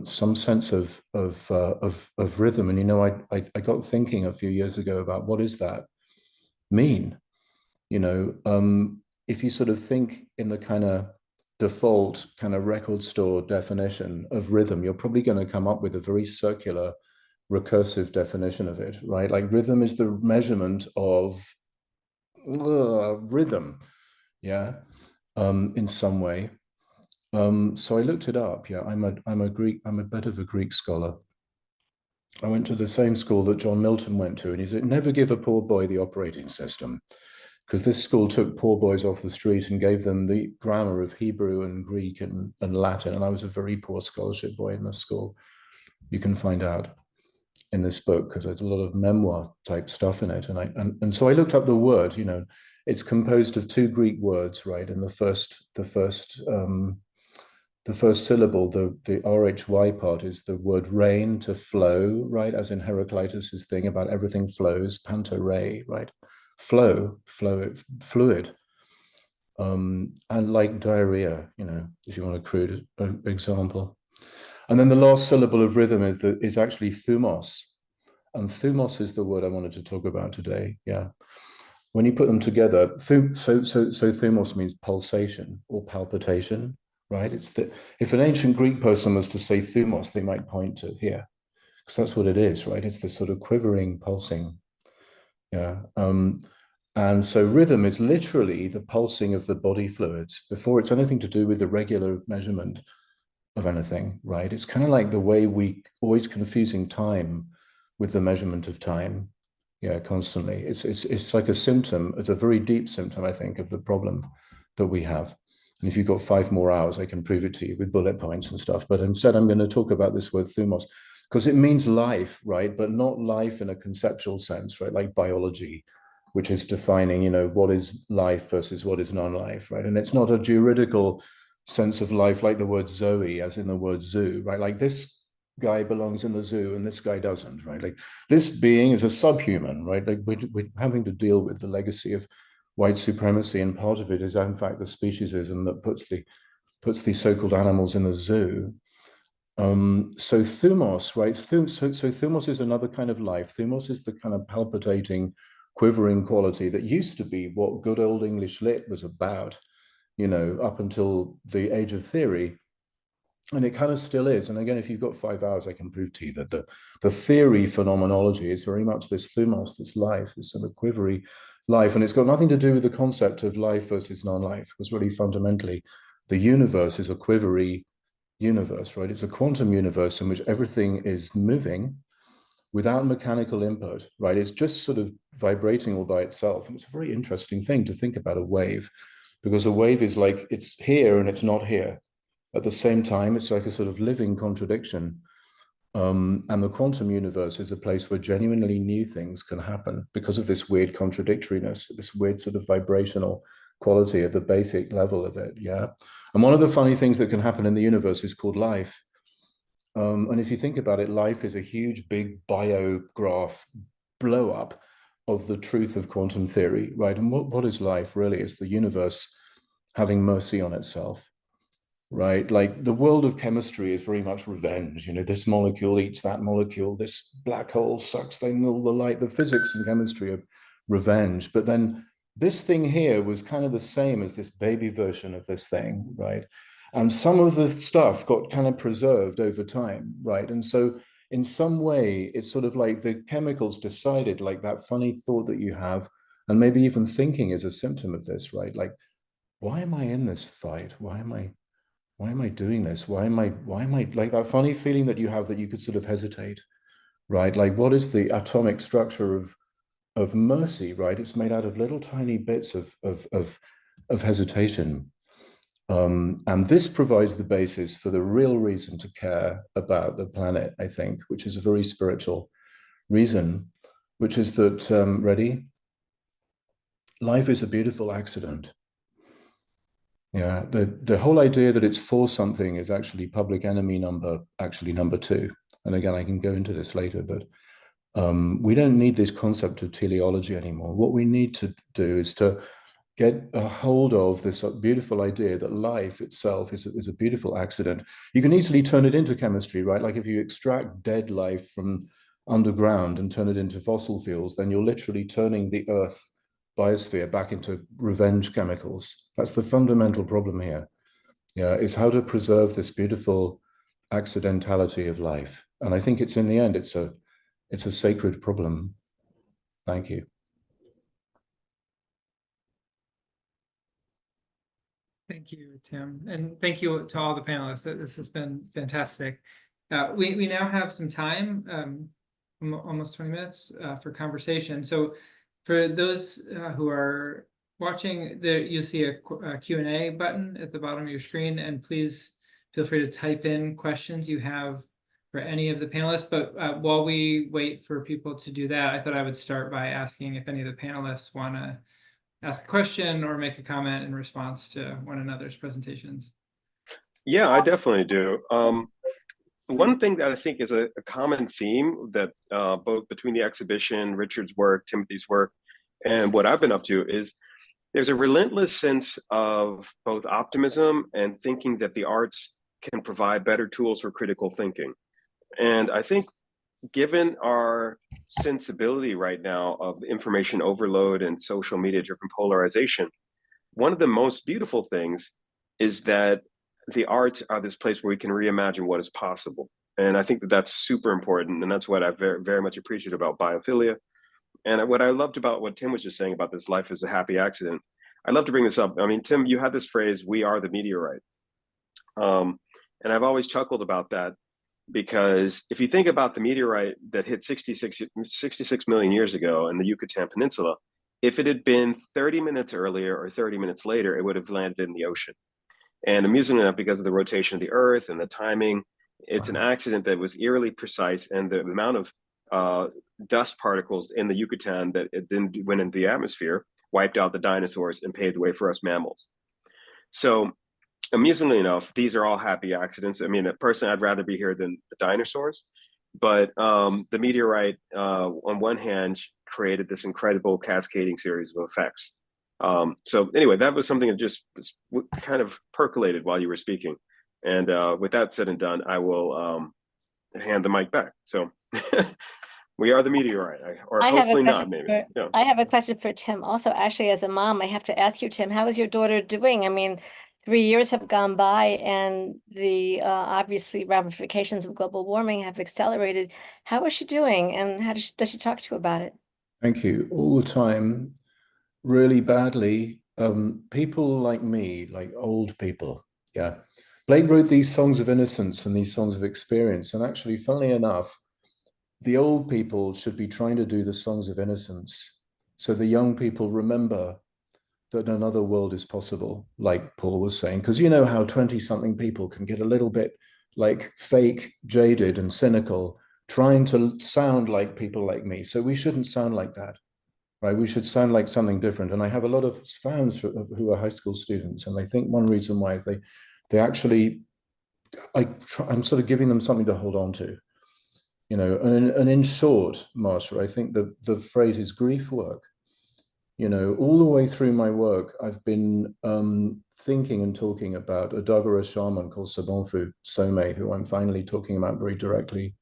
some sense of rhythm. And, you know, I got thinking a few years ago about what does that mean? You know, if you sort of think in the kind of default kind of record store definition of rhythm, you're probably going to come up with a very circular, recursive definition of it, right? Like rhythm is the measurement of rhythm, yeah, in some way. So I looked it up. Yeah, I'm a bit of a Greek scholar. I went to the same school that John Milton went to, and he said, never give a poor boy the operating system, because this school took poor boys off the street and gave them the grammar of Hebrew and Greek and Latin. And I was a very poor scholarship boy in this school. You can find out in this book, because there's a lot of memoir type stuff in it. And so I looked up the word. You know, it's composed of two Greek words, right? And the first syllable, the RHY part, is the word rain, to flow, right? As in Heraclitus's thing about everything flows, panto rei, right? Flow, fluid. And like diarrhea, you know, if you want a crude example. And then the last syllable of rhythm is actually thumos. And thumos is the word I wanted to talk about today, yeah. When you put them together, so thumos means pulsation or palpitation, right? It's if an ancient Greek person was to say thumos, they might point to here, because that's what it is, right? It's this sort of quivering, pulsing. Yeah. And so rhythm is literally the pulsing of the body fluids before it's anything to do with the regular measurement of anything, right? It's kind of like the way we always confusing time with the measurement of time. Yeah, constantly. It's like a symptom. It's a very deep symptom, I think, of the problem that we have. And if you've got 5 more hours, I can prove it to you with bullet points and stuff. But instead, I'm going to talk about this word thumos, because it means life, right? But not life in a conceptual sense, right? Like biology, which is defining, you know, what is life versus what is non-life, right? And it's not a juridical sense of life like the word zoe, as in the word zoo, right? Like this guy belongs in the zoo and this guy doesn't, right? Like this being is a subhuman, right? Like we're having to deal with the legacy of white supremacy, and part of it is in fact the speciesism that puts these so-called animals in the zoo. So thumos, right? So thumos is another kind of life. Thumos is the kind of palpitating, quivering quality that used to be what good old English lit was about, you know, up until the age of theory. And it kind of still is. And again, if you've got 5 hours, I can prove to you that the theory phenomenology is very much this thumos, this life, this sort of quivery life. And it's got nothing to do with the concept of life versus non-life, because really fundamentally, the universe is a quivery universe, right? It's a quantum universe in which everything is moving without mechanical input, right? It's just sort of vibrating all by itself. And it's a very interesting thing to think about a wave, because a wave is like, it's here and it's not here. At the same time, it's like a sort of living contradiction. And the quantum universe is a place where genuinely new things can happen because of this weird contradictoriness, this weird sort of vibrational quality at the basic level of it. Yeah. And one of the funny things that can happen in the universe is called life. And if you think about it, life is a huge, big biograph blow up of the truth of quantum theory, right? And what is life really? It's the universe having mercy on itself, right? Like the world of chemistry is very much revenge. You know, this molecule eats that molecule, this black hole sucks all the light. The physics and chemistry are revenge. But then this thing here was kind of the same as this baby version of this thing, right? And some of the stuff got kind of preserved over time, right? And so in some way, it's sort of like the chemicals decided, like that funny thought that you have, and maybe even thinking is a symptom of this, right? Like, why am I in this fight? Why am I doing this? Why am I like that funny feeling that you have that you could sort of hesitate, right? Like, what is the atomic structure of mercy, right? It's made out of little tiny bits of hesitation. And this provides the basis for the real reason to care about the planet, I think, which is a very spiritual reason, which is that, ready? Life is a beautiful accident. Yeah, the whole idea that it's for something is actually public enemy number 2. And again, I can go into this later, but we don't need this concept of teleology anymore. What we need to do is to get a hold of this beautiful idea that life itself is a beautiful accident. You can easily turn it into chemistry, right? Like if you extract dead life from underground and turn it into fossil fuels, then you're literally turning the Earth biosphere back into revenge chemicals. That's the fundamental problem here. Yeah, is how to preserve this beautiful accidentality of life. And I think it's in the end, it's a sacred problem. Thank you. Thank you, Tim. And thank you to all the panelists. This has been fantastic. We now have some time, almost 20 minutes for conversation. So for those who are watching, you see a Q&A button at the bottom of your screen, and please feel free to type in questions you have for any of the panelists. But while we wait for people to do that, I thought I would start by asking if any of the panelists want to ask a question or make a comment in response to one another's presentations. Yeah, I definitely do. One thing that I think is a common theme that both between the exhibition, Richard's work, Timothy's work, and what I've been up to is there's a relentless sense of both optimism and thinking that the arts can provide better tools for critical thinking. And I think given our sensibility right now of information overload and social media driven polarization, one of the most beautiful things is that the arts are this place where we can reimagine what is possible. And I think that that's super important. And that's what I very, very much appreciate about biophilia. And what I loved about what Tim was just saying about this life is a happy accident. I love to bring this up. I mean, Tim, you had this phrase, "We are the meteorite." And I've always chuckled about that, because if you think about the meteorite that hit 66 million years ago in the Yucatan Peninsula, if it had been 30 minutes earlier or 30 minutes later, it would have landed in the ocean. And amusingly enough, because of the rotation of the Earth and the timing, it's an accident that was eerily precise, and the amount of dust particles in the Yucatan that it then went into the atmosphere wiped out the dinosaurs and paved the way for us mammals. So amusingly enough, these are all happy accidents. I mean, personally, I'd rather be here than the dinosaurs. But the meteorite, on one hand, created this incredible cascading series of effects. So anyway, that was something that just kind of percolated while you were speaking. And with that said and done, I will hand the mic back. So we are the meteorite, or hopefully not, maybe. Yeah. I have a question for Tim. Also, actually, as a mom, I have to ask you, Tim, how is your daughter doing? I mean, 3 years have gone by, and the obviously ramifications of global warming have accelerated. How is she doing, and how does she talk to you about it? Thank you. All the time, really badly. People like me, like old people, yeah. Blake wrote these songs of innocence and these songs of experience, and actually, funnily enough, the old people should be trying to do the songs of innocence, so the young people remember that another world is possible, like Paul was saying, because you know how 20-something people can get a little bit like fake, jaded, and cynical, trying to sound like people like me. So we shouldn't sound like that, right? We should sound like something different. And I have a lot of fans who are high school students, and I think one reason why they actually, I'm sort of giving them something to hold on to, you know. And in short, Marsha, I think the phrase is grief work. You know, all the way through my work, I've been thinking and talking about a Dagara shaman called Sabonfu Some, who I'm finally talking about very directly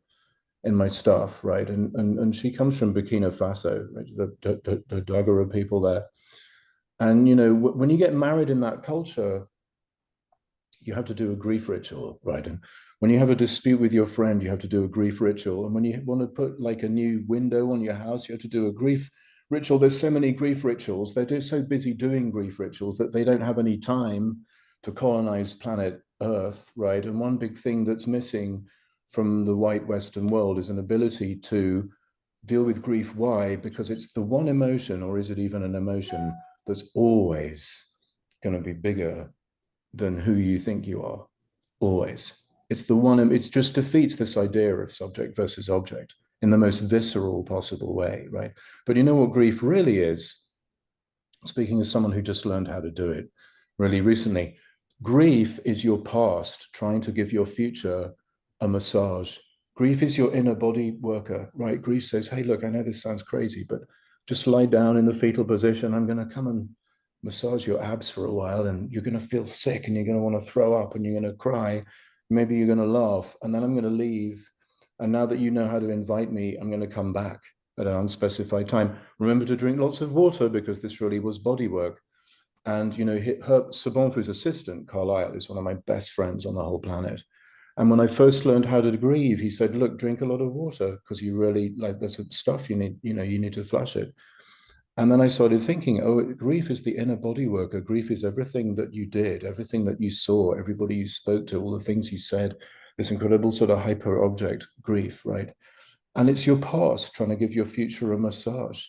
in my stuff, right? And she comes from Burkina Faso, right? The Dagara people there. And, you know, when you get married in that culture, you have to do a grief ritual, right? And when you have a dispute with your friend, you have to do a grief ritual. And when you want to put like a new window on your house, you have to do a grief ritual. There's so many grief rituals. They're so busy doing grief rituals that they don't have any time to colonize planet Earth, right? And one big thing that's missing from the white Western world is an ability to deal with grief. Why? Because it's the one emotion, or is it even an emotion, that's always going to be bigger than who you think you are. Always. It's the one, it just defeats this idea of subject versus object in the most visceral possible way, right? But you know what grief really is? Speaking as someone who just learned how to do it really recently, grief is your past trying to give your future a massage. Grief is your inner body worker, right? Grief says, hey, look, I know this sounds crazy, but just lie down in the fetal position. I'm going to come and massage your abs for a while, and you're going to feel sick, and you're going to want to throw up, and you're going to cry. Maybe you're going to laugh, and then I'm going to leave. And now that you know how to invite me, I'm going to come back at an unspecified time. Remember to drink lots of water, because this really was body work. And, you know, Sabonfu's assistant, Carlisle, is one of my best friends on the whole planet. And when I first learned how to grieve, he said, look, drink a lot of water, because you really, like, there's stuff you need, you know, you need to flush it. And then I started thinking, oh, grief is the inner body worker. Grief is everything that you did, everything that you saw, everybody you spoke to, all the things you said, this incredible sort of hyper object grief, right? And it's your past trying to give your future a massage.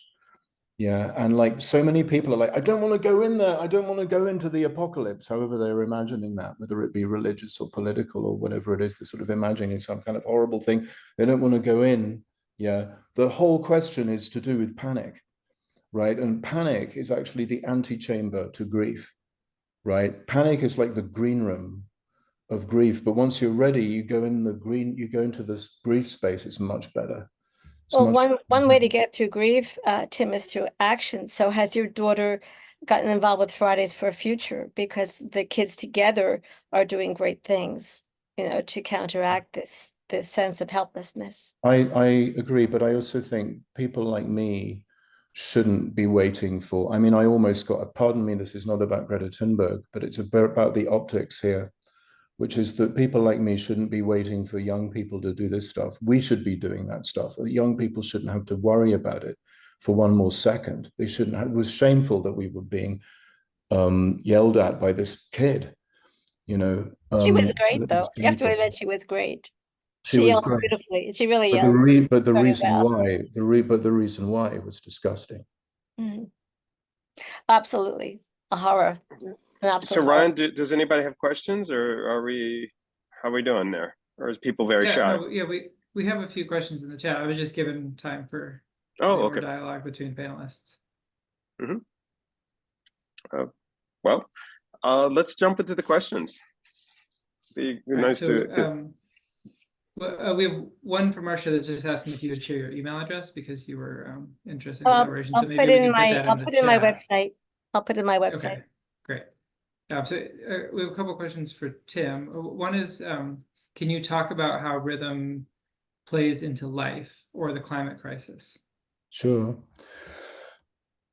Yeah. And like so many people are like, I don't want to go in there. I don't want to go into the apocalypse, however they're imagining that, whether it be religious or political or whatever it is, they're sort of imagining some kind of horrible thing. They don't want to go in. Yeah. The whole question is to do with panic, right? And panic is actually the antechamber to grief, right? Panic is like the green room of grief, but once you're ready, you go into this grief space. It's much better. Well, one way to get through grief, Tim, is through action. So has your daughter gotten involved with Fridays for Future? Because the kids together are doing great things, you know, to counteract this sense of helplessness. I agree, but I also think people like me shouldn't be waiting for, I mean, I almost got, pardon me, this is not about Greta Thunberg, but it's about the optics here. which is that people like me shouldn't be waiting for young people to do this stuff. We should be doing that stuff. Young people shouldn't have to worry about it for one more second. They shouldn't have, it was shameful that we were being yelled at by this kid, you know. She was great, That was though. You have to shameful. admit she was great. She She was yelled great. beautifully. She really But yelled the very reason well. why, the reason why it was disgusting. Mhm. Absolutely. A horror. An So absolute horror. Ryan, does anybody have questions, or how are we doing there? Or is people very Yeah, shy? no, yeah, we have a few questions in the chat. I was just given time for Oh, more okay. dialogue between panelists. Well, let's jump into the questions. Be All right, nice so to. we have one from Marcia that's just asking if you would share your email address because you were interested in collaboration. So I'll maybe put we in can put my that I'll in the put in my chat. website. I'll put in my website. Okay, great. So we have a couple questions for Tim. One is, can you talk about how rhythm plays into life or the climate crisis? Sure.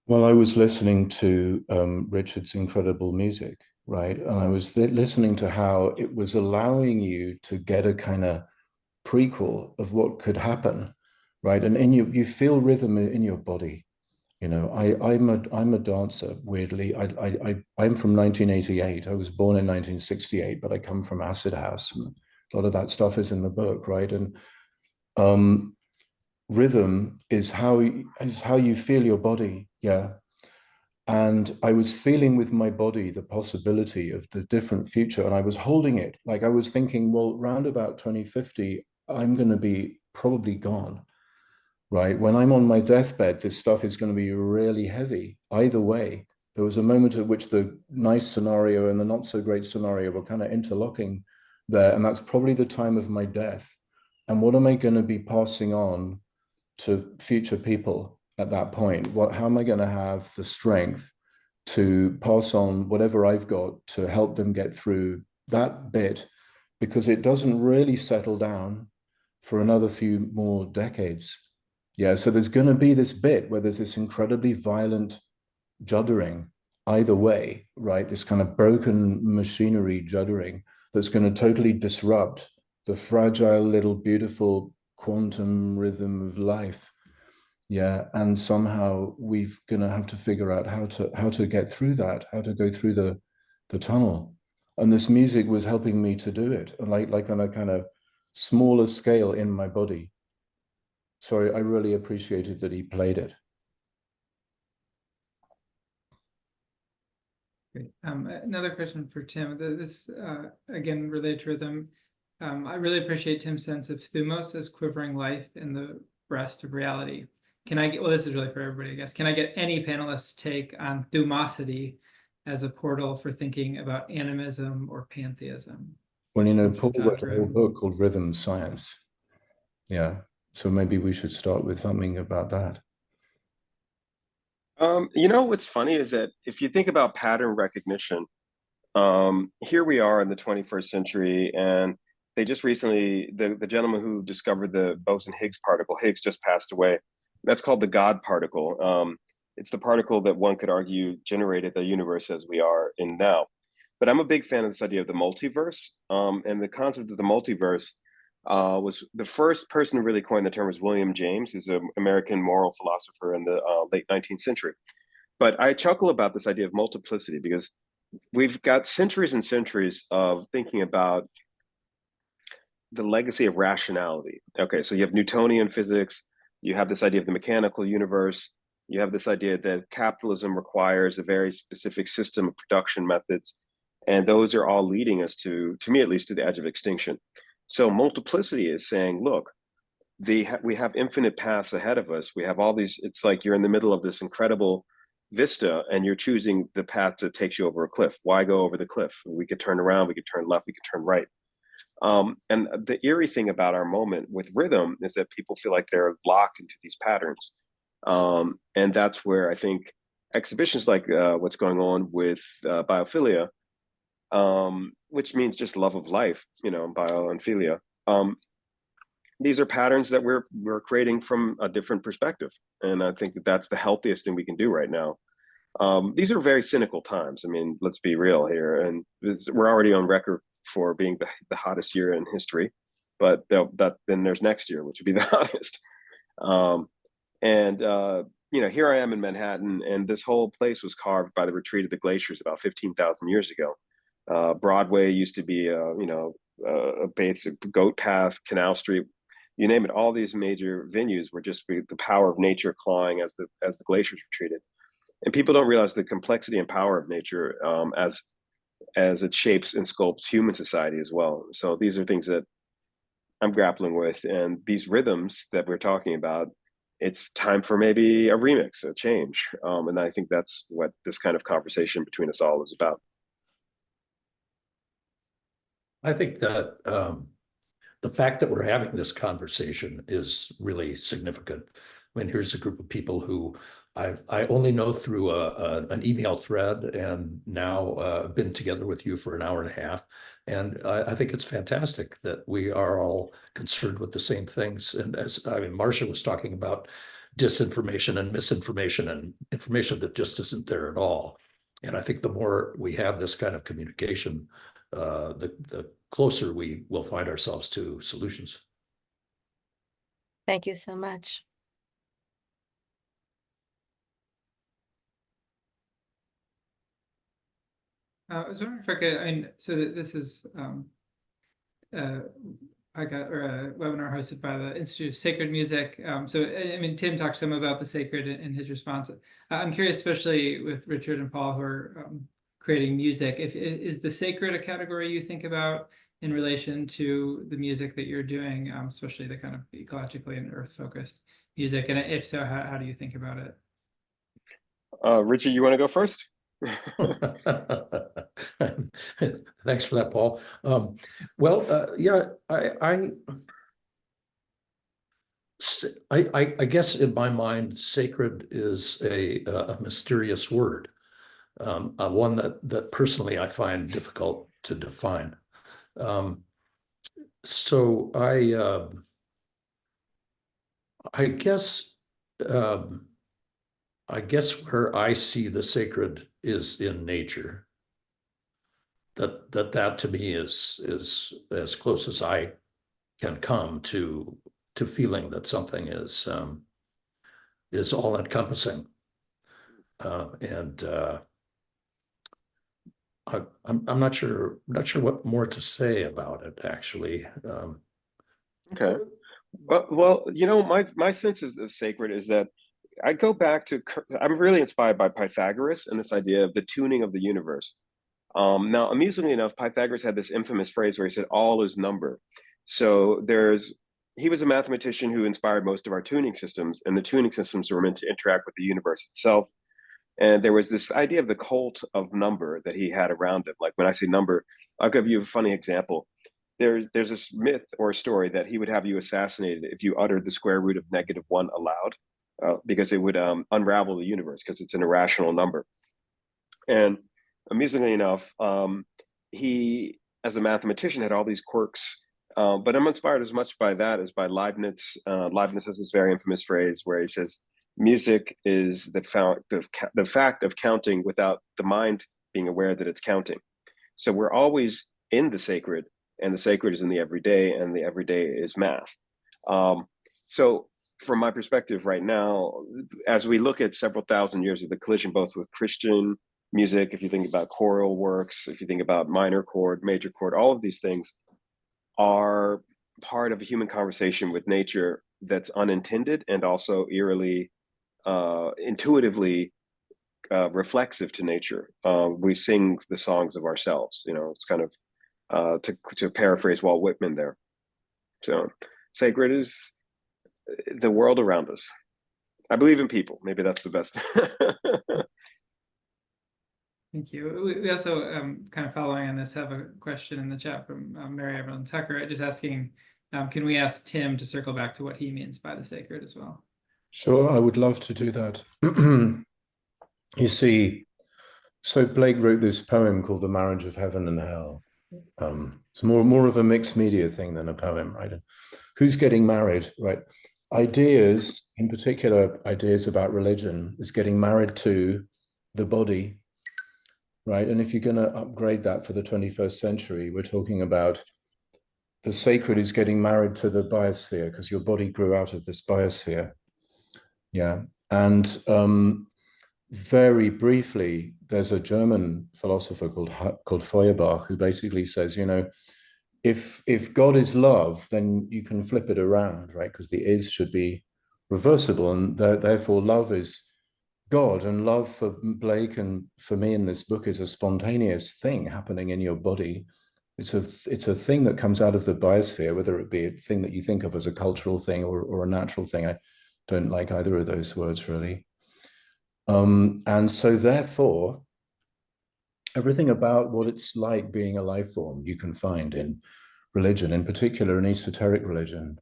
Well, I was listening to Richard's incredible music, right? And I was listening to how it was allowing you to get a kind of prequel of what could happen, right? And you feel rhythm in your body. You know, I'm a dancer, weirdly. I'm from 1988. I was born in 1968, but I come from acid house, and a lot of that stuff is in the book, right? And rhythm is how you feel your body, yeah. And I was feeling with my body the possibility of the different future, and I was holding it. Like I was thinking, well, round about 2050, I'm going to be probably gone, right? When I'm on my deathbed, this stuff is going to be really heavy. Either way, there was a moment at which the nice scenario and the not so great scenario were kind of interlocking there, and that's probably the time of my death. And what am I going to be passing on to future people at that point? How am I going to have the strength to pass on whatever I've got to help them get through that bit? Because it doesn't really settle down for another few more decades. Yeah, so there's going to be this bit where there's this incredibly violent juddering either way, right? This kind of broken machinery juddering that's going to totally disrupt the fragile little beautiful quantum rhythm of life. Yeah, and somehow we've gonna have to figure out how to get through that, how to go through the tunnel. And this music was helping me to do it, like on a kind of smaller scale in my body. So I really appreciated that he played it. Great. Another question for Tim. This again related to rhythm. I really appreciate Tim's sense of thumos as quivering life in the breast of reality. Can I get, well, this is really for everybody, I guess. Can I get any panelist's take on thumosity as a portal for thinking about animism or pantheism? Well, you know, Paul wrote a whole book called Rhythm Science. Yeah, so maybe we should start with something about that. You know, what's funny is that if you think about pattern recognition, here we are in the 21st century, and they just recently, the gentleman who discovered the boson-Higgs particle, Higgs just passed away. That's called the God particle. It's the particle that one could argue generated the universe as we are in now. But I'm a big fan of this idea of the multiverse. And the concept of the multiverse was the first person to really coin the term was William James, who's an American moral philosopher in the late 19th century. But I chuckle about this idea of multiplicity because we've got centuries and centuries of thinking about the legacy of rationality. Okay, so you have Newtonian physics, you have this idea of the mechanical universe, you have this idea that capitalism requires a very specific system of production methods, and those are all leading us to me at least, to the edge of extinction. So multiplicity is saying, look, we have infinite paths ahead of us. We have all these, it's like you're in the middle of this incredible vista and you're choosing the path that takes you over a cliff. Why go over the cliff? We could turn around, we could turn left, we could turn right. And the eerie thing about our moment with rhythm is that people feel like they're locked into these patterns. And that's where I think exhibitions like what's going on with biophilia, which means just love of life, you know, bio and philia. These are patterns that we're creating from a different perspective. And I think that that's the healthiest thing we can do right now. These are very cynical times. I mean, let's be real here. And we're already on record for being the hottest year in history, but then there's next year, which would be the hottest. Here I am in Manhattan, and this whole place was carved by the retreat of the glaciers about 15,000 years ago. Broadway used to be, a basic goat path, Canal Street, you name it. All these major venues were just the power of nature clawing as the glaciers retreated. And people don't realize the complexity and power of nature as it shapes and sculpts human society as well. So these are things that I'm grappling with, and these rhythms that we're talking about, it's time for maybe a remix, a change. And I think that's what this kind of conversation between us all is about. I think that the fact that we're having this conversation is really significant. I mean, here's a group of people who I only know through an email thread, and now been together with you for an hour and a half. And I think it's fantastic that we are all concerned with the same things. And Marcia was talking about disinformation and misinformation and information that just isn't there at all. And I think the more we have this kind of communication, the closer we will find ourselves to solutions. Thank you so much. I was wondering if I could, so this is a webinar hosted by the Institute of Sacred Music. Tim talked some about the sacred in his response. I'm curious, especially with Richard and Paul, who are creating music, is the sacred a category you think about in relation to the music that you're doing, especially the kind of ecologically and earth-focused music? And if so, how do you think about it? Richard, you want to go first? Thanks for that, Paul. I guess in my mind, sacred is a mysterious word, one that personally I find difficult to define. So I guess where I see the sacred is in nature. That to me is as close as I can come to feeling that something is all encompassing. I'm not sure what more to say about it, actually. Okay. Well, my sense of sacred is that I go back to, I'm really inspired by Pythagoras and this idea of the tuning of the universe. Now, amusingly enough, Pythagoras had this infamous phrase where he said, all is number. So he was a mathematician who inspired most of our tuning systems, and the tuning systems were meant to interact with the universe itself. And there was this idea of the cult of number that he had around him. Like when I say number, I'll give you a funny example. There's this myth or a story that he would have you assassinated if you uttered the square root of -1 aloud. Because it would unravel the universe because it's an irrational number. And amusingly enough, he, as a mathematician, had all these quirks. But I'm inspired as much by that as by Leibniz. Leibniz has this very infamous phrase where he says, music is the fact of counting without the mind being aware that it's counting. So we're always in the sacred, and the sacred is in the everyday, and the everyday is math. So from my perspective right now, as we look at several thousand years of the collision, both with Christian music, if you think about choral works, if you think about minor chord, major chord, all of these things are part of a human conversation with nature that's unintended and also eerily, intuitively reflexive to nature. We sing the songs of ourselves, it's kind of, to paraphrase Walt Whitman there. So sacred is the world around us. I believe in people. Maybe that's the best. Thank you. We also, kind of following on this, have a question in the chat from Mary Evelyn Tucker, just asking, can we ask Tim to circle back to what he means by the sacred as well? Sure, I would love to do that. You see, so Blake wrote this poem called The Marriage of Heaven and Hell. It's more of a mixed media thing than a poem, right? Who's getting married, right? Ideas, in particular, ideas about religion, is getting married to the body. right? And if you're going to upgrade that for the 21st century, we're talking about the sacred is getting married to the biosphere because your body grew out of this biosphere. Yeah. And very briefly, there's a German philosopher called Feuerbach who basically says, you know, if God is love, then you can flip it around, right? Because the is should be reversible, and therefore love is God, and love for Blake and for me in this book is a spontaneous thing happening in your body. It's a thing that comes out of the biosphere, whether it be a thing that you think of as a cultural thing or a natural thing. I don't like either of those words really. And so therefore, everything about what it's like being a life form you can find in religion, in particular in esoteric religion.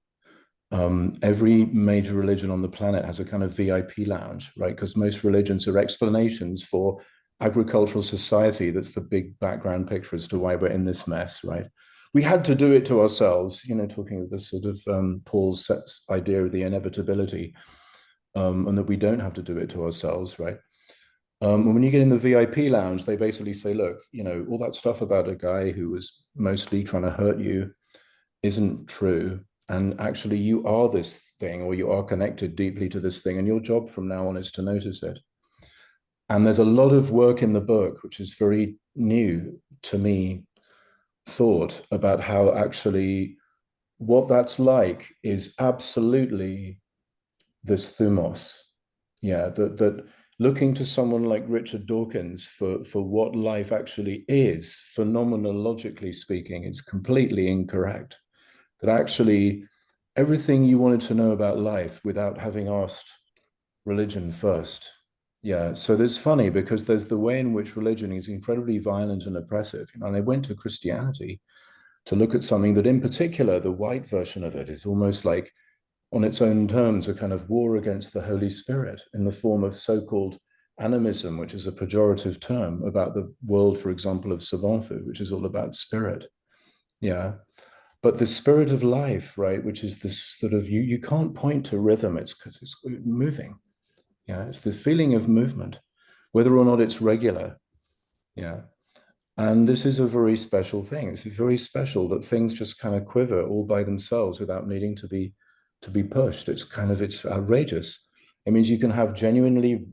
Every major religion on the planet has a kind of VIP lounge, right? Because most religions are explanations for agricultural society. That's the big background picture as to why we're in this mess, right? We had to do it to ourselves, you know, talking of this sort of Paul's idea of the inevitability, and that we don't have to do it to ourselves, right? And when you get in the VIP lounge, they basically say, look, you know, all that stuff about a guy who was mostly trying to hurt you isn't true. And actually, you are this thing, or you are connected deeply to this thing. And your job from now on is to notice it. And there's a lot of work in the book, which is very new to me, thought about how actually what that's like is absolutely this thumos. Yeah, that looking to someone like Richard Dawkins for what life actually is, phenomenologically speaking, is completely incorrect. That actually everything you wanted to know about life without having asked religion first. Yeah, so it's funny because there's the way in which religion is incredibly violent and oppressive. You know, and they went to Christianity to look at something that in particular, the white version of it is almost like on its own terms, a kind of war against the Holy Spirit in the form of so-called animism, which is a pejorative term about the world, for example, of savant food, which is all about spirit. Yeah. But the spirit of life, right, which is this sort of, you can't point to rhythm, it's because it's moving. Yeah. It's the feeling of movement, whether or not it's regular. Yeah. And this is a very special thing. It's very special that things just kind of quiver all by themselves without needing to be pushed. It's outrageous. It means you can have genuinely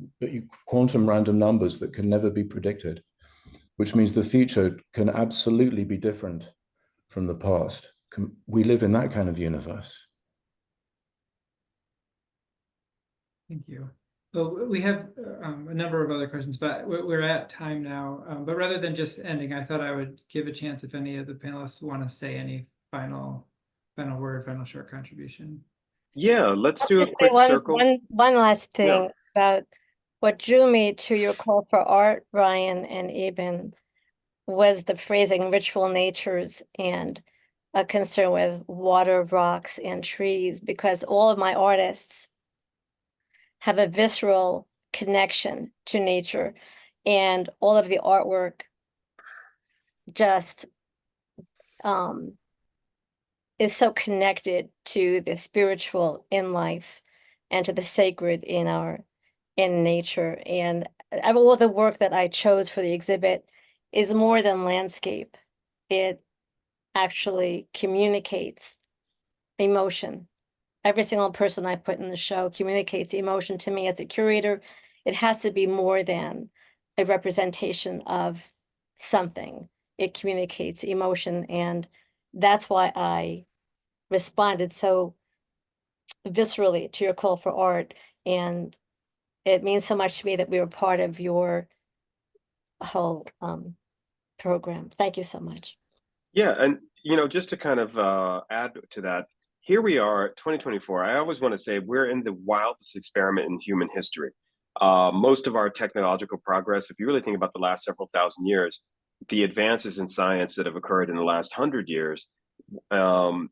quantum random numbers that can never be predicted, which means the future can absolutely be different from the past. We live in that kind of universe. Thank you. Well, we have a number of other questions, but we're at time now. But rather than just ending, I thought I would give a chance if any of the panelists want to say any final word, final short contribution. Yeah, let's do a Just say quick circle. one last thing Yeah. about what drew me to your call for art, Ryan and Eben, was the phrasing ritual natures and a concern with water, rocks, and trees, because all of my artists have a visceral connection to nature, and all of the artwork just is so connected to the spiritual in life and to the sacred in nature. And all the work that I chose for the exhibit is more than landscape. It actually communicates emotion. Every single person I put in the show communicates emotion to me as a curator. It has to be more than a representation of something. It communicates emotion, and that's why I responded so viscerally to your call for art. And it means so much to me that we were part of your whole program. Thank you so much. Yeah, and you know, just to kind of add to that, here we are, 2024. I always want to say we're in the wildest experiment in human history. Most of our technological progress, if you really think about the last several thousand years, the advances in science that have occurred in the last 100 years,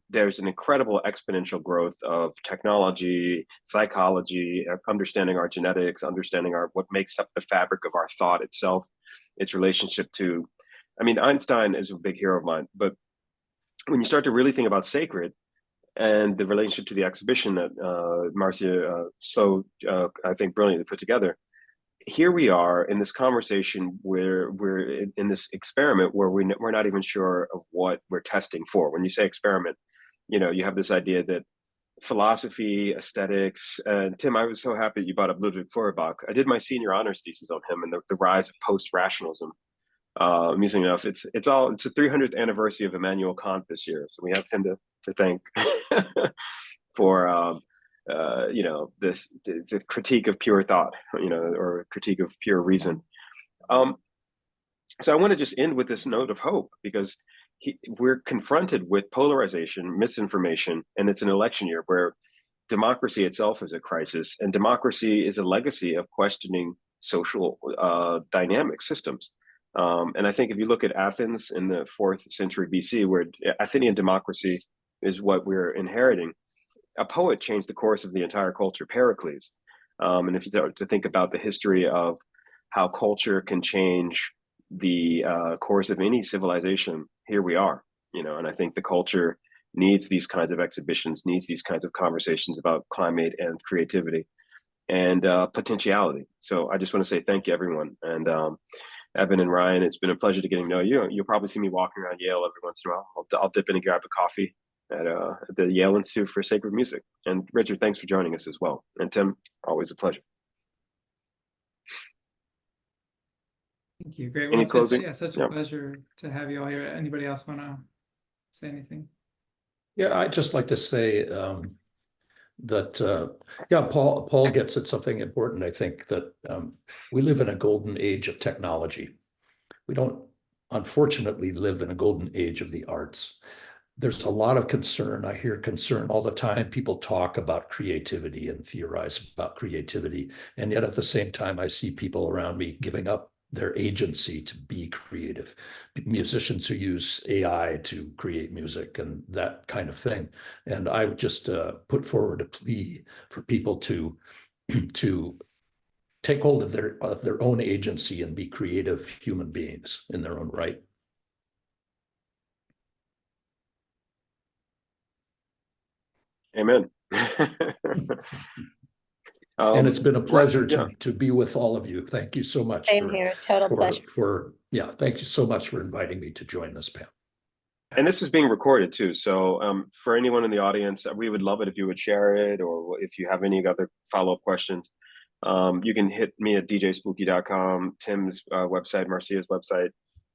there's an incredible exponential growth of technology, psychology, understanding our genetics, understanding what makes up the fabric of our thought itself, its relationship to, I mean, Einstein is a big hero of mine, but when you start to really think about sacred and the relationship to the exhibition that Marcia I think brilliantly put together, here we are in this conversation where we're in this experiment where we're not even sure of what we're testing for. When you say experiment, you have this idea that philosophy, aesthetics, and Tim, I was so happy you brought up Ludwig Feuerbach. I did my senior honors thesis on him and the rise of post-rationalism. Amusing enough, it's the 300th anniversary of Immanuel Kant this year, so we have him to thank for this the critique of pure thought, or critique of pure reason. So I want to just end with this note of hope, because we're confronted with polarization, misinformation, and it's an election year where democracy itself is a crisis, and democracy is a legacy of questioning social dynamic systems. And I think if you look at Athens in the 4th century BC, where Athenian democracy is what we're inheriting, a poet changed the course of the entire culture, Pericles. And if you start to think about the history of how culture can change the course of any civilization, here we are, and I think the culture needs these kinds of exhibitions, needs these kinds of conversations about climate and creativity and potentiality. So I just want to say thank you, everyone. And Evan and Ryan, it's been a pleasure to getting to know you. You'll probably see me walking around Yale every once in a while. I'll dip in and grab a coffee at the Yale Institute for Sacred Music. And Richard, thanks for joining us as well. And Tim, always a pleasure. Thank you. Great. Any closing? Yeah, such a pleasure to have you all here. Anybody else want to say anything? Yeah, I'd just like to say that, Paul gets at something important. I think that we live in a golden age of technology. We don't, unfortunately, live in a golden age of the arts. There's a lot of concern. I hear concern all the time. People talk about creativity and theorize about creativity. And yet at the same time, I see people around me giving up their agency to be creative. Musicians who use AI to create music and that kind of thing. And I would just put forward a plea for people to take hold of their own agency and be creative human beings in their own right. Amen. And it's been a pleasure to be with all of you. Thank you so much. Same here, total pleasure. Thank you so much for inviting me to join this panel. And this is being recorded too. So for anyone in the audience, we would love it if you would share it, or if you have any other follow-up questions, you can hit me at djspooky.com, Tim's website, Marcia's website.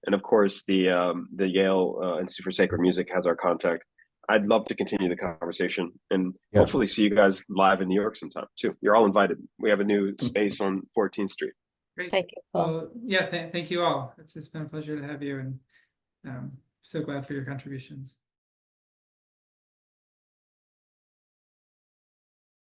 And of course, the Yale Institute for Sacred Music has our contact. I'd love to continue the conversation and hopefully see you guys live in New York sometime too. You're all invited. We have a new space on 14th Street. Great. Thank you, Paul. Well, yeah, thank you all. It's been a pleasure to have you, and so glad for your contributions.